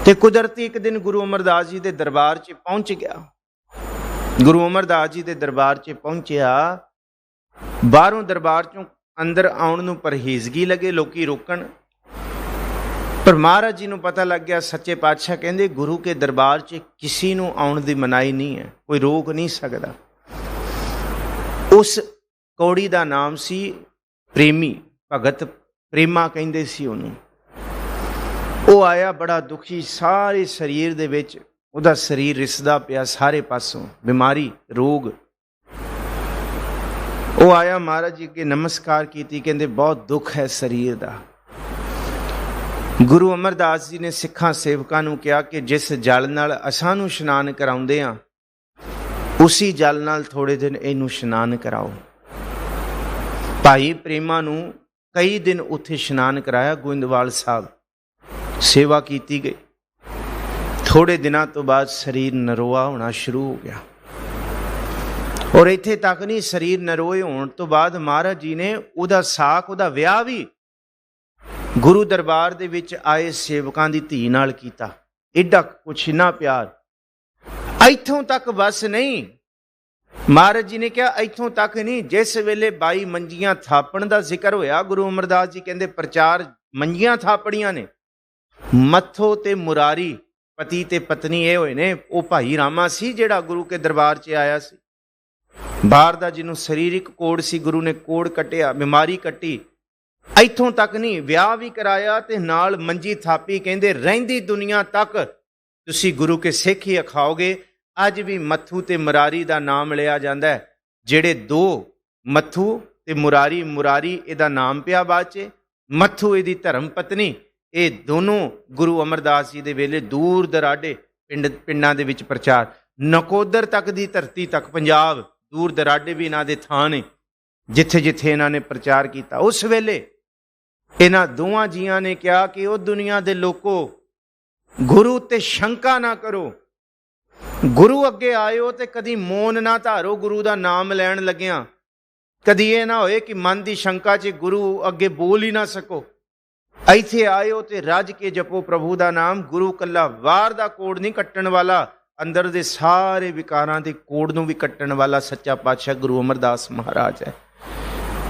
ਤੇ ਕੁਦਰਤੀ ਇੱਕ ਦਿਨ ਗੁਰੂ ਅਮਰਦਾਸ ਜੀ ਦੇ ਦਰਬਾਰ 'ਚ ਪਹੁੰਚ ਗਿਆ। ਗੁਰੂ ਅਮਰਦਾਸ ਜੀ ਦੇ ਦਰਬਾਰ 'ਚ ਪਹੁੰਚਿਆ। ਬਾਹਰੋਂ ਦਰਬਾਰ 'ਚੋਂ ਅੰਦਰ ਆਉਣ ਨੂੰ ਪਰਹੇਜ਼ਗੀ ਲੱਗੇ ਲੋਕੀ ਰੋਕਣ, ਪਰ ਮਹਾਰਾਜ ਜੀ ਨੂੰ ਪਤਾ ਲੱਗ ਗਿਆ। ਸੱਚੇ ਪਾਤਸ਼ਾਹ ਕਹਿੰਦੇ ਗੁਰੂ ਕੇ ਦਰਬਾਰ 'ਚ ਕਿਸੇ ਨੂੰ ਆਉਣ ਦੀ ਮਨਾਹੀ ਨਹੀਂ ਹੈ, ਕੋਈ ਰੋਕ ਨਹੀਂ ਸਕਦਾ। ਉਸ ਕੌੜੀ ਦਾ ਨਾਮ ਸੀ ਪ੍ਰੇਮੀ, ਭਗਤ ਪ੍ਰੇਮਾ ਕਹਿੰਦੇ ਸੀ ਉਹਨੂੰ। ਉਹ ਆਇਆ ਬੜਾ ਦੁਖੀ, ਸਾਰੇ ਸਰੀਰ ਦੇ ਵਿੱਚ ਉਹਦਾ ਸਰੀਰ ਰਿਸਦਾ ਪਿਆ ਸਾਰੇ ਪਾਸੋਂ, ਬਿਮਾਰੀ ਰੋਗ। ਉਹ ਆਇਆ ਮਹਾਰਾਜ ਜੀ ਅੱਗੇ ਨਮਸਕਾਰ ਕੀਤੀ। ਕਹਿੰਦੇ ਬਹੁਤ ਦੁੱਖ ਹੈ ਸਰੀਰ ਦਾ। ਗੁਰੂ ਅਮਰਦਾਸ ਜੀ ਨੇ ਸਿੱਖਾਂ ਸੇਵਕਾਂ ਨੂੰ ਕਿਹਾ ਕਿ ਜਿਸ ਜਲ ਨਾਲ ਅਸਾਂ ਨੂੰ ਇਸ਼ਨਾਨ ਕਰਾਉਂਦੇ ਹਾਂ, ਉਸੀ ਜਲ ਨਾਲ ਥੋੜੇ ਦਿਨ ਇਹਨੂੰ ਇਸ਼ਨਾਨ ਕਰਾਓ। ਭਾਈ ਪ੍ਰੇਮਾ ਨੂੰ ਕਈ ਦਿਨ ਉੱਥੇ ਇਸ਼ਨਾਨ ਕਰਾਇਆ ਗੋਇੰਦਵਾਲ ਸਾਹਿਬ, ਸੇਵਾ ਕੀਤੀ ਗਈ। ਥੋੜੇ ਦਿਨਾਂ ਤੋਂ ਬਾਅਦ ਸਰੀਰ ਨਰੋਆ ਹੋਣਾ ਸ਼ੁਰੂ ਹੋ ਗਿਆ। ਔਰ ਇੱਥੇ ਤੱਕ ਨਹੀਂ, ਸਰੀਰ ਨਰੋਏ ਹੋਣ ਤੋਂ ਬਾਅਦ ਮਹਾਰਾਜ ਜੀ ਨੇ ਉਹਦਾ ਸਾਕ, ਉਹਦਾ ਵਿਆਹ ਵੀ ਗੁਰੂ ਦਰਬਾਰ ਦੇ ਵਿੱਚ ਆਏ ਸੇਵਕਾਂ ਦੀ ਧੀ ਨਾਲ ਕੀਤਾ। ਏਡਾ ਕੁਛ, ਇੰਨਾ ਪਿਆਰ। ਇੱਥੋਂ ਤੱਕ ਬਸ ਨਹੀਂ, ਮਹਾਰਾਜ ਜੀ ਨੇ ਕਿਹਾ ਇੱਥੋਂ ਤੱਕ ਨਹੀਂ। ਜਿਸ ਵੇਲੇ 22 ਮੰਜੀਆਂ ਥਾਪਣ ਦਾ ਜ਼ਿਕਰ ਹੋਇਆ, ਗੁਰੂ ਅਮਰਦਾਸ ਜੀ ਕਹਿੰਦੇ ਪ੍ਰਚਾਰ ਮੰਜੀਆਂ ਥਾਪੜੀਆਂ ਨੇ। ਮੱਥੋ ਤੇ ਮੁਰਾਰੀ, ਪਤੀ ਤੇ ਪਤਨੀ ਇਹ ਹੋਏ ਨੇ। ਉਹ ਭਾਈ ਰਾਮਾ ਸੀ ਜਿਹੜਾ ਗੁਰੂ ਕੇ ਦਰਬਾਰ 'ਚ ਆਇਆ ਸੀ। ਬਾਹਰ ਦਾ ਜਿਹਨੂੰ ਸਰੀਰਿਕ ਕੋੜ ਸੀ, ਗੁਰੂ ਨੇ ਕੋੜ ਕੱਟਿਆ, ਬਿਮਾਰੀ ਕੱਟੀ। ਇੱਥੋਂ ਤੱਕ ਨਹੀਂ, ਵਿਆਹ ਵੀ ਕਰਾਇਆ ਤੇ ਨਾਲ ਮੰਜੀ ਥਾਪੀ। ਕਹਿੰਦੇ ਰਹਿੰਦੀ ਦੁਨੀਆ ਤੱਕ ਤੁਸੀਂ ਗੁਰੂ ਕੇ ਸਿੱਖ ਹੀ ਅਖਾਓਗੇ। ਅੱਜ ਵੀ ਮੱਥੂ ਤੇ ਮੁਰਾਰੀ ਦਾ ਨਾਮ ਲਿਆ ਜਾਂਦਾ ਹੈ। ਜਿਹੜੇ ਦੋ ਮੱਥੂ ਤੇ ਮੁਰਾਰੀ, ਮੁਰਾਰੀ ਇਹਦਾ ਨਾਮ ਪਿਆ ਬਾਅਦ 'ਚ, ਮੱਥੂ ਇਹਦੀ ਧਰਮ ਪਤਨੀ। ਇਹ ਦੋਨੋਂ ਗੁਰੂ ਅਮਰਦਾਸ ਜੀ ਦੇ ਵੇਲੇ ਦੂਰ ਦਰਾਡੇ ਪਿੰਡਾਂ ਦੇ ਵਿੱਚ ਪ੍ਰਚਾਰ, ਨਕੋਦਰ ਤੱਕ ਦੀ ਧਰਤੀ ਤੱਕ, ਪੰਜਾਬ ਦੂਰ ਦਰਾਡੇ ਵੀ ਇਹਨਾਂ ਦੇ ਥਾਂ ਨੇ ਜਿੱਥੇ ਜਿੱਥੇ ਇਹਨਾਂ ਨੇ ਪ੍ਰਚਾਰ ਕੀਤਾ। ਉਸ ਵੇਲੇ इन्हां दोवां जियां ने कहा कि ओ दुनिया दे लोको, गुरु ते शंका ना करो। गुरु अगे आयो ते कदी मौन ना धारो गुरु दा नाम लैण लग्या। कदी ये ना होए कि मन की शंका च गुरु अगे बोल ही ना सको। इत्थे आयो ते रज के जपो प्रभु दा नाम। गुरु कला वार दा कोड़ नहीं कट्टण वाला, अंदर दे सारे विकारां दे कोड़ नूं भी कट्टण वाला सच्चा पातशाह गुरु अमरदास महाराज है।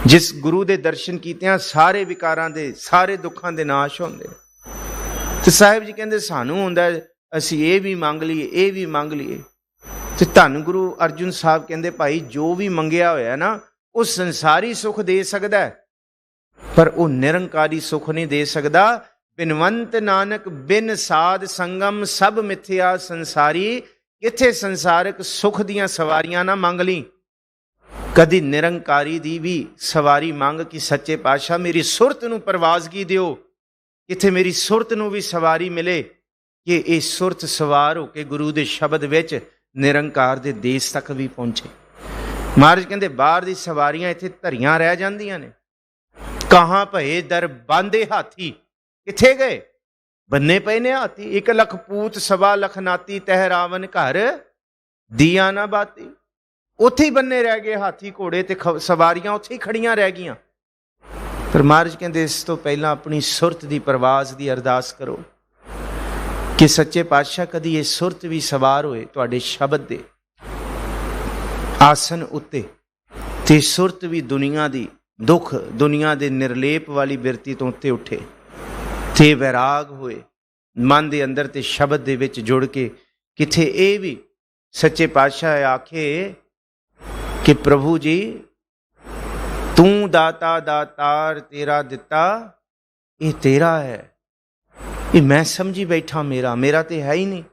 जिस गुरु दे दर्शन कीतियां सारे विकारां दे सारे दुखां दे नाश होंदे। ते साहिब जी कहंदे सानू हुंदा असीं ये भी मंग लईए, ये भी मंग लईए। ते धन गुरु अर्जुन साहब कहंदे भाई जो भी मंगिया होया ना वो संसारी सुख दे सकदा है, पर वो निरंकारी सुख नहीं दे सकदा। बिनवंत नानक बिन साध संगम सब मिथ्या संसारी। इत्थे संसारिक सुख दियां सवारियां ना मंग ली, कदी निरंकारी दी भी सवारी मंग कि सच्चे पातशाह मेरी सुरत नूं परवाजगी दिओ, इत्थे मेरी सुरत नूं भी सवारी मिले कि ये सुरत सवार होके गुरु दे शब्द विच निरंकार दे देश तक भी पहुंचे। महाराज कहंदे बाहर दी सवारियां इत्थे धरियां रह जांदियां ने। कहां भए दर बांधे हाथी, किथे गए? बन्ने पे ने हाथी। 1 लख पूत 1.25 लख नाती, तह रावण घर दिया ना बाती। उत्थे ही बन्ने रह गए हाथी घोड़े ते सवारियां उत्थे ही खड़ियां रह गईयां। पर महाराज कहंदे इस तो पहला अपनी सुरत की परवाज की अरदास करो कि सच्चे पातशाह कदी ये सुरत भी सवार होए तुहाडे शब्द दे आसन उत्ते, ते सुरत भी दुनिया दी दुख दुनिया दे निर्लेप वाली बिरती तो उत्ते उठे, ते वैराग होए मन दे अंदर ते शब्द दे विच जुड़ के। किथे ये भी सच्चे पातशाह आखे कि प्रभु जी तू दाता दातार तेरा दिता ये तेरा है, ये मैं समझी बैठा मेरा, मेरा तो है ही नहीं।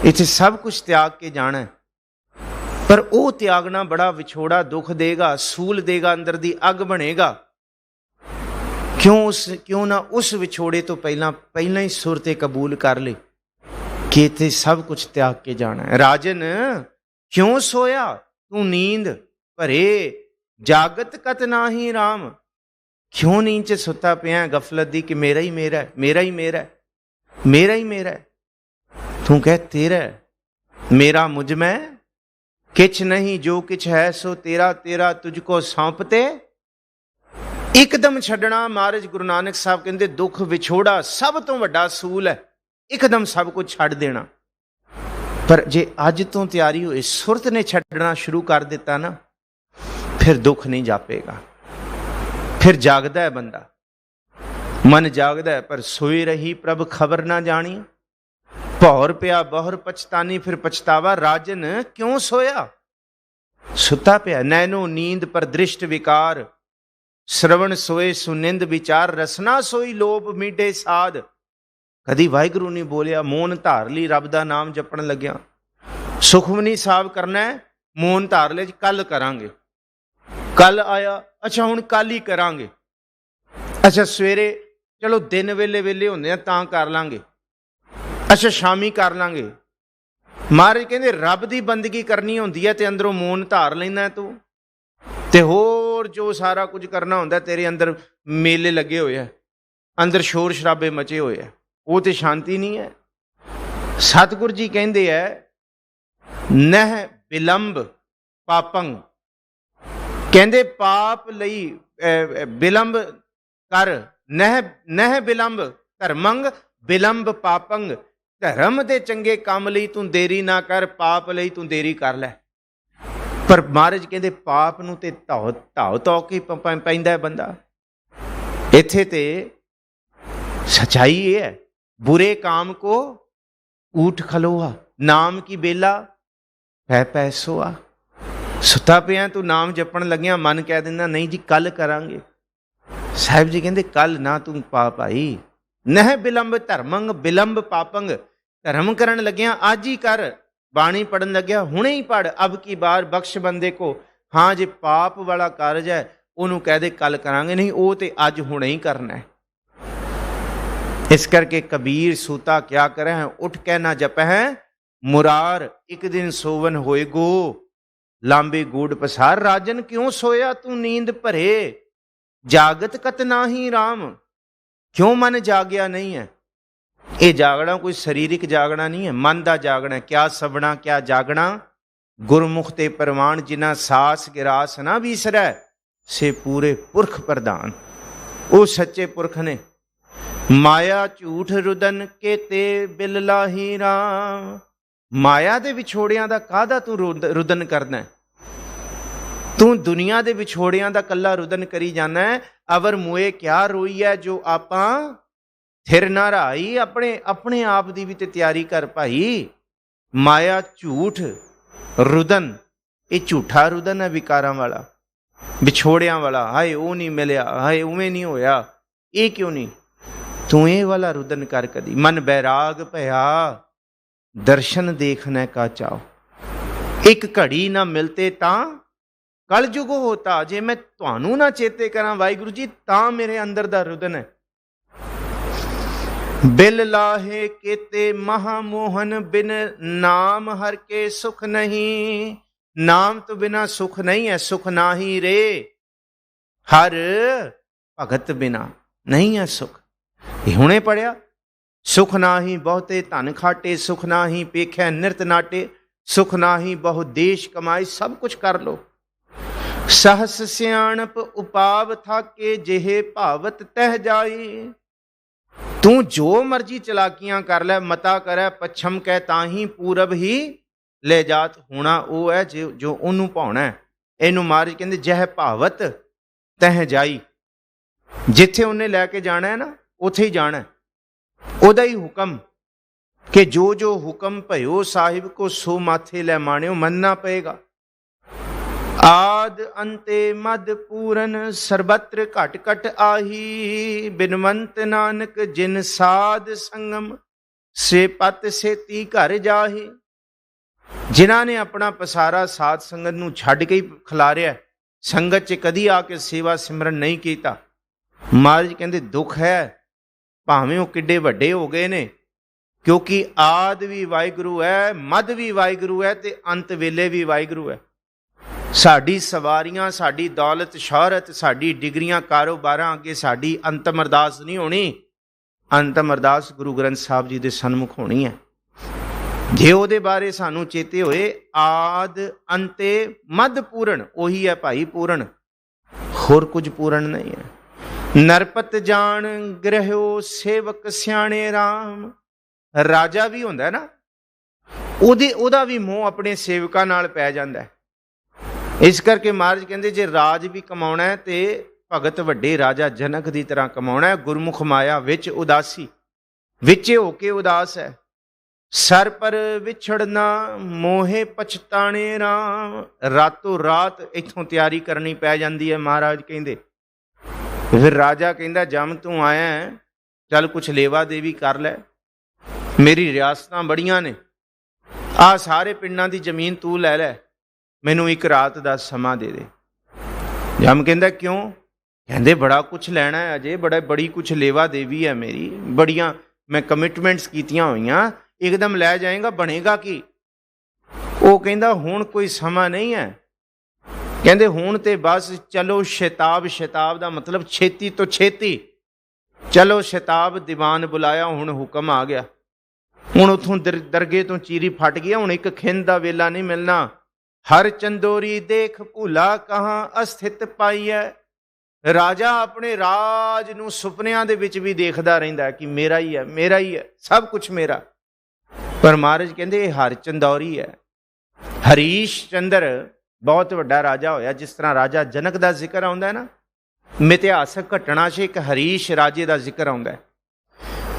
इत्थे सब कुछ त्याग के जाना है, पर वो त्यागना बड़ा विछोड़ा दुख देगा, सूल देगा, अंदर दी अग बनेगा। क्यों ना उस विछोड़े तो पहला ही सुरते कबूल कर ले कि इत्थे सब कुछ त्याग के जाना है। राजन क्यों सोया तू नींद भरे, जागत कत नाही राम। क्यों नींद च सुता पिया गफलत दी कि मेरा ही मेरा है, मेरा ही मेरा है, मेरा ही मेरा है। तू कह तेरा है, मेरा मुझ में किछ नहीं, जो किछ है सो तेरा, तेरा तुझको सौंपते एकदम छड़ना। महाराज गुरु नानक साहब कहते दुख विछोड़ा सब तो वड्डा सूल है, एकदम सब कुछ छड़ देना। पर जे अज तो तैयारी होए सुरत ने छड़ना शुरू कर दिता ना, फिर दुख नहीं जापेगा, फिर जागदा है बंदा, मन जागदा है। पर सोई रही प्रभ खबर ना जानी, भौर पिया बहुर पछतानी फिर पछतावा। राजन क्यों सोया सुता पिया, नैनो नींद पर दृष्ट विकार, श्रवण सोए सुनिंद विचार, रसना सोई लोभ मीठे साध। कदी वाहिगुरु नहीं बोलिया, मौन धार ली रब दा नाम जपण लग्या। सुखमनी साहब करना है, मौन धार ले कल करांगे, कल आया अच्छा हुण कल ही करांगे, अच्छा सवेरे चलो दिन वेले वेले होंदे तां कर लांगे, अच्छा शामी कर लांगे। महाराज कहंदे रब दी बंदगी करनी होंदी है ते अंदरों मौन धार लैंदा तू, ते होर जो सारा कुछ करना होंदा तेरे अंदर मेले लगे हुए है, अंदर शोर शराबे मचे हुए है, वो तो शांति नहीं है। सतगुरु जी कहंदे है नह विलंब पापंग, कहंदे पाप लई विलंब कर, नह विलंब धर्मंग विलंब पापंग। धर्म दे चंगे काम लई तू देरी ना कर, पाप लई तू देरी कर लै। पर महाराज कहंदे पाप नूं ते धाव धौ के पैंदा है बंदा। इत्थे ते सच्चाई ये है, बुरे काम को ऊठ खलोआ, नाम की बेला पै पैसोआ। सुता पिया तू नाम जपण लग्या, मन कह दिंदा नहीं जी कल करांगे। साहिब जी कहंदे कल ना तू पा पाई। नह विलंब धर्मंग विलंब पापंग, धर्म करन लग्या आज ही कर, बाणी पढ़न लग्या हुणे ही पढ़, अब की बार बख्श बंदे को। हाँ जे पाप वाला कारज है उन्होंने कह दे कल करांगे, नहीं वो तो अज हुणे ही करना है। इस करके कबीर सूता क्या करे हैं, उठ के ना जप है मुरार, एक दिन सोवन होए गो लांबे गूढ़ पसार। राजन क्यों सोया तू नींद भरे, जागत कत नाही राम। क्यों मन जागया नहीं है? ये जागना कोई शरीरिक जागना नहीं है, मन का जागना। क्या सबना क्या जागना, गुरमुख ते परवान, जिन्ना सास गिरास ना बीसरै, से पूरे पुरख प्रधान। वो सच्चे पुरख ने। माया झूठ रुदन के ते बिल लाही राम। माया दे विछोड़ियां दा काहदा तू रुदन करना है? तू दुनिया दे विछोड़ियां दा कल्ला रुदन करी जाना है। अवर मोए क्या रोई है जो आपां थिर ना रहाई। अपने अपने आप दी भी ते तैयारी कर भाई। माया झूठ रुदन, ये झूठा रुदन है विकारां वाला, विछोड़ियां वाला। हाय वो नहीं मिलिया, हाय उवें नहीं होया, ये क्यों नहीं? तू ये वाला रुदन कर कदी। मन बैराग भया दर्शन देखने का चाओ। एक घड़ी ना मिलते ता कल जुग होता। जे मैं तुहानू ना चेते करा वाहिगुरू जी, ता मेरे अंदर दा रुदन है। बिल लाहे केते महामोहन, बिन नाम हर के सुख नहीं। नाम तो बिना सुख नहीं है, सुख ना ही रे हर भगत बिना नहीं है सुख। ये हुणे पढ़िया। सुख ना ही बहुते धन खाटे, सुख ना ही पेख्या निरत नाटे, सुख ना ही बहु देश कमाए। सब कुछ कर लो। सहस सियाणप उपाव थाके, जेहे भावत तह जाई। तू जो मर्जी चलाकियां कर लै, मता करे पच्छम कह ताही पूरब ही ले जात। होना वो है जो ओनू भाउना है। इनू महाराज कहंदे जह भावत तह जाई। जिथे उन्हें लैके जाना है ना, उथे ही जाना है। ओदा ही हुक्म कि जो जो हुक्म भयो साहिब को, सो माथे लै माणियो। मनना पएगा। आद अंते मद पूरन, सर्वत्र घट घट आही। बिनवंत नानक जिन साध संगम, से पत सेती घर जाही। जिन्हां ने अपना पसारा साध संगत नूं छड्ड के ही खिलारिया, संगत च कदी आके सेवा सिमरन नहीं कीता। महाराज कहंदे दुख है, भावें वो किड्डे वड्डे हो गए ने, क्योंकि आद भी वाहिगुरू है, मद भी वाहिगुरू है, ते अंत वेले भी वाहिगुरू है। साडी सवारियां, साडी दौलत शौहरत, साडी डिग्रियां कारोबारां अगे साडी अंतम अरदास नहीं होनी। अंतम अरदास गुरु ग्रंथ साहब जी दे सन्मुख होनी है। जे उहदे बारे सानू चेते होए, आद अंते मद पूरण, उही है भाई पूरण, होर कुछ पूरण नहीं है। नरपत जान ग्रह्यो सेवक सियाणे राम। राजा भी हुंदा है ना, ओहदा भी मोह अपने सेवकां नाल पै जांदा है। इस करके महाराज कहते जे राज भी कमाउणा है ते भगत वड्डे राजा जनक की तरह कमाउणा है। गुरमुख माया विच उदासी, विचे होके उदास है। सर पर विछड़ना मोहे पछताने राम। रातों रात इथों तैयारी करनी पै जाती है। महाराज कहते फिर राजा कहता जम तू आया है, चल कुछ लेवा देवी कर लै। मेरी रियासतां बड़ियां ने, आ सारे पिंडां दी जमीन तू लै लै, मैनू एक रात का समा दे दे। जम कहता क्यों? कहते बड़ा कुछ लैना है अजे, बड़ी कुछ लेवा देवी है मेरी, बड़ियां मैं कमिटमेंट्स कीतियां होईयां, एकदम लै जाएगा बनेगा की? वो कहता हुण कोई समा नहीं है। कहते हुण ते बस चलो शताब। शताब का मतलब छेती तो छेती। चलो शताब दीवान बुलाया, हुण हुक्म आ गया। हुण उथों दरगे तो चीरी फट गया, हुण एक खिंद का वेला नहीं मिलना। हर चंदोरी देख भूला कहाँ अस्थित पाई है। राजा अपने राज नूं सुपनियां दे विच भी देखदा रहिंदा है कि मेरा ही है, मेरा ही है, सब कुछ मेरा। पर महाराज कहंदे हर चंदौरी है। हरीश चंद्र बहुत वड्डा राजा होया। जिस तरह राजा जनक का जिक्र आउंदा है ना, मितिहासक घटना च एक हरीश राजे का जिक्र आउंदा है।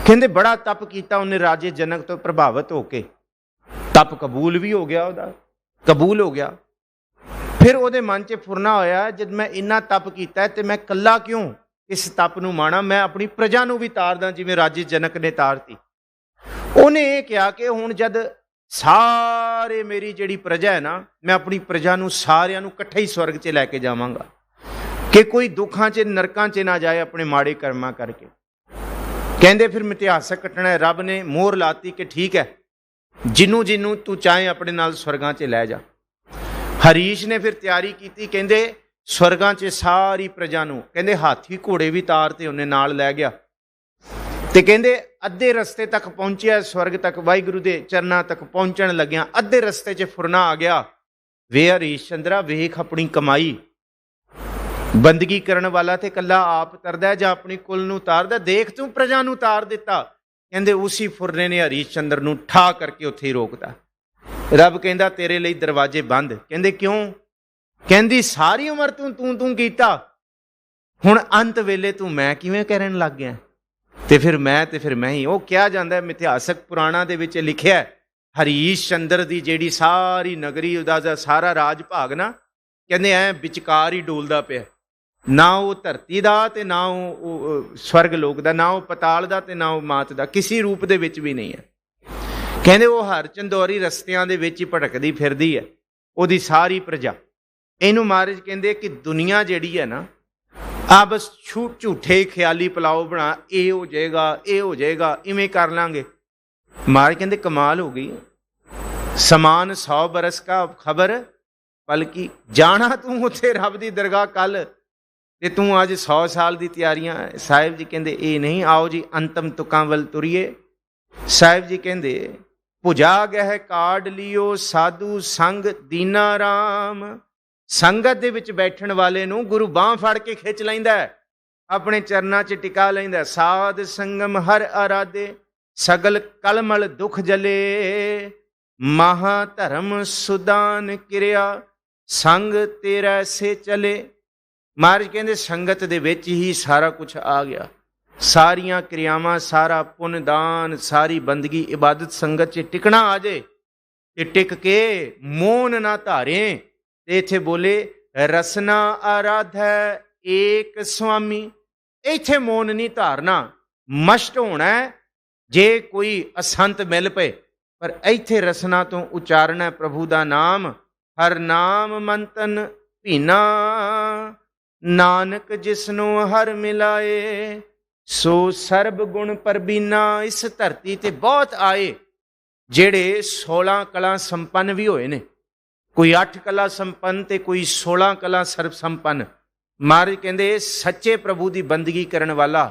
कहंदे बड़ा तप कीता उन्हें राजे जनक तो प्रभावित होके। तप कबूल भी हो गया, उहदा कबूल हो गया। फिर उहदे मन च फुरना होया, जब मैं इन्ना तप कीता ते मैं कल्ला क्यों इस तप नूं माणा, मैं अपनी प्रजा नूं भी तारदा जिवें राजे जनक ने तारती। उन्हें यह कहा कि हुण जद सारे मेरी जिहड़ी प्रजा है ना, मैं अपनी प्रजा नूं सारियां नूं इकट्ठे ही स्वर्ग च लैके जावांगा कि कोई दुखां च नरकां च ना जाए अपने माड़े कर्मां करके। कहंदे फिर मितिहासक घटना है, रब ने मोहर लाती कि ठीक है, जिन्नू जिन्नू तू चाहे अपने नाल स्वर्गां च लै जा। हरीश ने फिर तैयारी की, कहंदे स्वर्गां 'ਚ ਸਾਰੀ ਪ੍ਰਜਾ ਨੂੰ ਕਹਿੰਦੇ ਹਾਥੀ ਘੋੜੇ ਵੀ ਤਾਰ ਤੇ ਉਹਨੇ ਨਾਲ ਲੈ ਗਿਆ ਤੇ ਕਹਿੰਦੇ ਅੱਧੇ ਰਸਤੇ ਤੱਕ ਪਹੁੰਚਿਆ, ਸਵਰਗ ਤੱਕ ਵਾਹਿਗੁਰੂ ਦੇ ਚਰਨਾਂ ਤੱਕ ਪਹੁੰਚਣ ਲੱਗਿਆ, ਅੱਧੇ ਰਸਤੇ 'ਚ ਫੁਰਨਾ ਆ ਗਿਆ। ਵੇ ਹਰੀਸ਼ ਚੰਦਰਾ, ਵੇਖ ਆਪਣੀ ਕਮਾਈ, ਬੰਦਗੀ ਕਰਨ ਵਾਲਾ ਤੇ ਇਕੱਲਾ ਆਪ ਤਰਦਾ ਜਾਂ ਆਪਣੀ ਕੁਲ ਨੂੰ ਤਾਰਦਾ, ਦੇਖ ਤੂੰ ਪ੍ਰਜਾ ਨੂੰ ਤਾਰ ਦਿੱਤਾ। ਕਹਿੰਦੇ ਉਸੀ ਫੁਰਨੇ ਨੇ ਹਰੀਸ਼ ਚੰਦਰ ਨੂੰ ਠਾ ਕਰਕੇ ਉੱਥੇ ਹੀ ਰੋਕਦਾ। ਰੱਬ ਕਹਿੰਦਾ ਤੇਰੇ ਲਈ ਦਰਵਾਜ਼ੇ ਬੰਦ। ਕਹਿੰਦੇ ਕਿਉਂ? ਕਹਿੰਦੀ ਸਾਰੀ ਉਮਰ ਤੂੰ ਕੀਤਾ, ਹੁਣ ਅੰਤ ਵੇਲੇ ਤੂੰ ਮੈਂ ਕਿਵੇਂ ਕਰਨ ਲੱਗ ਗਿਆ? ਤੇ ਫਿਰ ਮੈਂ ਹੀ। ਉਹ ਕਿਹਾ ਜਾਂਦਾ ਮਿਥਿਹਾਸਕ ਪੁਰਾਣਾਂ ਦੇ ਵਿੱਚ ਲਿਖਿਆ, ਹਰੀਸ਼ ਚੰਦਰ ਦੀ ਜਿਹੜੀ ਸਾਰੀ ਨਗਰੀ, ਉਹਦਾ ਸਾਰਾ ਰਾਜ ਭਾਗ ਨਾ, ਕਹਿੰਦੇ ਐ ਵਿਚਕਾਰ ਹੀ ਡੋਲਦਾ ਪਿਆ। ਨਾ ਉਹ ਧਰਤੀ ਦਾ ਤੇ ਨਾ ਉਹ ਸਵਰਗ ਲੋਕ ਦਾ, ਨਾ ਉਹ ਪਤਾਲ ਦਾ ਤੇ ਨਾ ਉਹ ਮਾਤ ਦਾ, ਕਿਸੇ ਰੂਪ ਦੇ ਵਿੱਚ ਵੀ ਨਹੀਂ ਹੈ। ਕਹਿੰਦੇ ਉਹ ਹਰ ਚੰਦੋਰੀ ਰਸਤਿਆਂ ਦੇ ਵਿੱਚ ਹੀ ਭਟਕਦੀ ਫਿਰਦੀ ਹੈ, ਉਹਦੀ ਸਾਰੀ ਪ੍ਰਜਾ। ਇਹਨੂੰ ਮਹਾਰਾਜ ਕਹਿੰਦੇ ਕਿ ਦੁਨੀਆ ਜਿਹੜੀ ਹੈ ਨਾ, ਆ ਬਸ ਝੂਠੇ ਖਿਆਲੀ ਪਲਾਓ ਬਣਾ, ਇਹ ਹੋ ਜਾਏਗਾ, ਇਵੇਂ ਕਰ ਲਾਂਗੇ। ਮਹਾਰਾਜ ਕਹਿੰਦੇ ਕਮਾਲ ਹੋ ਗਈ, ਸਮਾਨ 100 ਬਰਸ ਕਾ ਖਬਰ ਬਲਕਿ ਜਾਣਾ ਤੂੰ ਉੱਥੇ ਰੱਬ ਦੀ ਦਰਗਾਹ ਕੱਲ, ਤੇ ਤੂੰ ਅੱਜ 100 ਸਾਲ ਦੀ ਤਿਆਰੀਆਂ। ਸਾਹਿਬ ਜੀ ਕਹਿੰਦੇ ਇਹ ਨਹੀਂ, ਆਓ ਜੀ ਅੰਤਮ ਤੁਕਾਂ ਵੱਲ ਤੁਰੀਏ। ਸਾਹਿਬ ਜੀ ਕਹਿੰਦੇ ਭੁਜਾ ਗਹਿ ਕਾਢ ਲਿਓ ਸਾਧੂ ਸੰਗ ਦੀਨਾ ਰਾਮ। ਸੰਗਤ ਦੇ ਵਿੱਚ ਬੈਠਣ ਵਾਲੇ ਨੂੰ ਗੁਰੂ ਬਾਂਹ ਫੜ ਕੇ ਖਿੱਚ ਲੈਂਦਾ, ਆਪਣੇ ਚਰਨਾਂ 'ਚ ਟਿਕਾ ਲੈਂਦਾ। ਸਾਧ ਸੰਗਮ ਹਰ ਆਰਾਧੇ, ਸਗਲ ਕਲਮਲ ਦੁਖ ਜਲੇ। ਮਹਾ ਧਰਮ ਸੁਦਾਨ ਕਿਰਿਆ, ਸੰਗ ਤੇਰਾ ਸੇ ਚਲੇ। ਮਹਾਰਾਜ ਕਹਿੰਦੇ ਸੰਗਤ ਦੇ ਵਿੱਚ ਹੀ ਸਾਰਾ ਕੁਛ ਆ ਗਿਆ, ਸਾਰੀਆਂ ਕਿਰਿਆਵਾਂ, ਸਾਰਾ ਪੁੰਨ ਦਾਨ, ਸਾਰੀ ਬੰਦਗੀ ਇਬਾਦਤ ਸੰਗਤ 'ਚ ਟਿਕਣਾ ਆ ਜੇ। ਤੇ ਟਿਕ ਕੇ ਮੋਨ ਨਾ ਧਾਰੇ। ਤੇ ਇੱਥੇ ਬੋਲੇ ਰਸਨਾ ਆਰਾਧੈ ਏਕ ਸੁਆਮੀ। ਇੱਥੇ ਮੋਨ ਨਹੀਂ ਧਾਰਨਾ, ਮਸ਼ਟ ਹੋਣਾ ਜੇ ਕੋਈ ਅਸੰਤ ਮਿਲ ਪਏ, ਪਰ ਇੱਥੇ ਰਸਨਾ ਤੋਂ ਉਚਾਰਨਾ ਪ੍ਰਭੂ ਦਾ ਨਾਮ। ਹਰ ਨਾਮ ਮੰਤਨ ਭੀਨਾ, ਨਾਨਕ ਜਿਸਨੂੰ ਹਰ ਮਿਲਾਏ, ਸੋ ਸਰਬ ਗੁਣ ਪਰਬੀਨਾ। ਇਸ ਧਰਤੀ ਤੇ ਬਹੁਤ ਆਏ ਜਿਹੜੇ 16 ਕਲਾ ਸੰਪੰਨ ਵੀ ਹੋਏ ਨੇ, ਕੋਈ 8 ਕਲਾ ਸੰਪੰਨ ਤੇ ਕੋਈ 16 ਕਲਾ ਸਰਬ ਸੰਪੰਨ। ਮਹਾਰਾਜ ਕਹਿੰਦੇ ਸੱਚੇ ਪ੍ਰਭੂ ਦੀ ਬੰਦਗੀ ਕਰਨ ਵਾਲਾ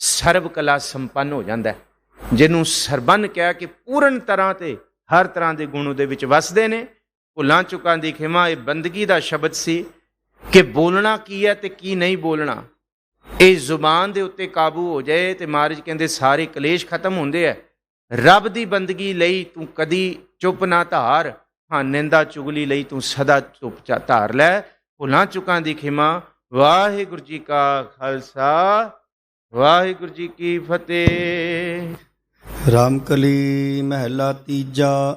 ਸਰਬ ਕਲਾ ਸੰਪੰਨ ਹੋ ਜਾਂਦਾ, ਜਿਹਨੂੰ ਸਰਬੰਨ ਕਹਿ ਕੇ ਪੂਰਨ ਤਰ੍ਹਾਂ ਤੇ ਹਰ ਤਰ੍ਹਾਂ ਦੇ ਗੁਣ ਉਹਦੇ ਵਿੱਚ ਵਸਦੇ ਨੇ। ਭੁੱਲਾਂ ਚੁੱਕਾਂ ਦੀ ਖਿਮਾ, ਇਹ ਬੰਦਗੀ ਦਾ ਸ਼ਬਦ ਸੀ ਕਿ ਬੋਲਣਾ ਕੀ ਹੈ ਤੇ ਕੀ ਨਹੀਂ ਬੋਲਣਾ, ਇਹ ਜ਼ੁਬਾਨ ਦੇ ਉੱਤੇ ਕਾਬੂ ਹੋ ਜਾਏ ਤੇ ਮਹਾਰਾਜ ਕਹਿੰਦੇ ਸਾਰੇ ਕਲੇਸ਼ ਖਤਮ ਹੁੰਦੇ ਹੈ। ਰੱਬ ਦੀ ਬੰਦਗੀ ਲਈ ਤੂੰ ਕਦੀ ਚੁੱਪ ਨਾ ਧਾਰ, ਹਾਂ ਨਿੰਦਾ ਚੁਗਲੀ ਲਈ ਤੂੰ ਸਦਾ ਚੁੱਪ ਧਾਰ ਲੈ। ਭੁੱਲਾਂ ਚੁੱਕਾਂ ਦੀ ਖਿਮਾ। ਵਾਹਿਗੁਰੂ ਜੀ ਕਾ ਖਾਲਸਾ, ਵਾਹਿਗੁਰੂ ਜੀ ਕੀ ਫਤਿਹ। ਰਾਮਕਲੀ ਮਹਿਲਾ ਤੀਜਾ।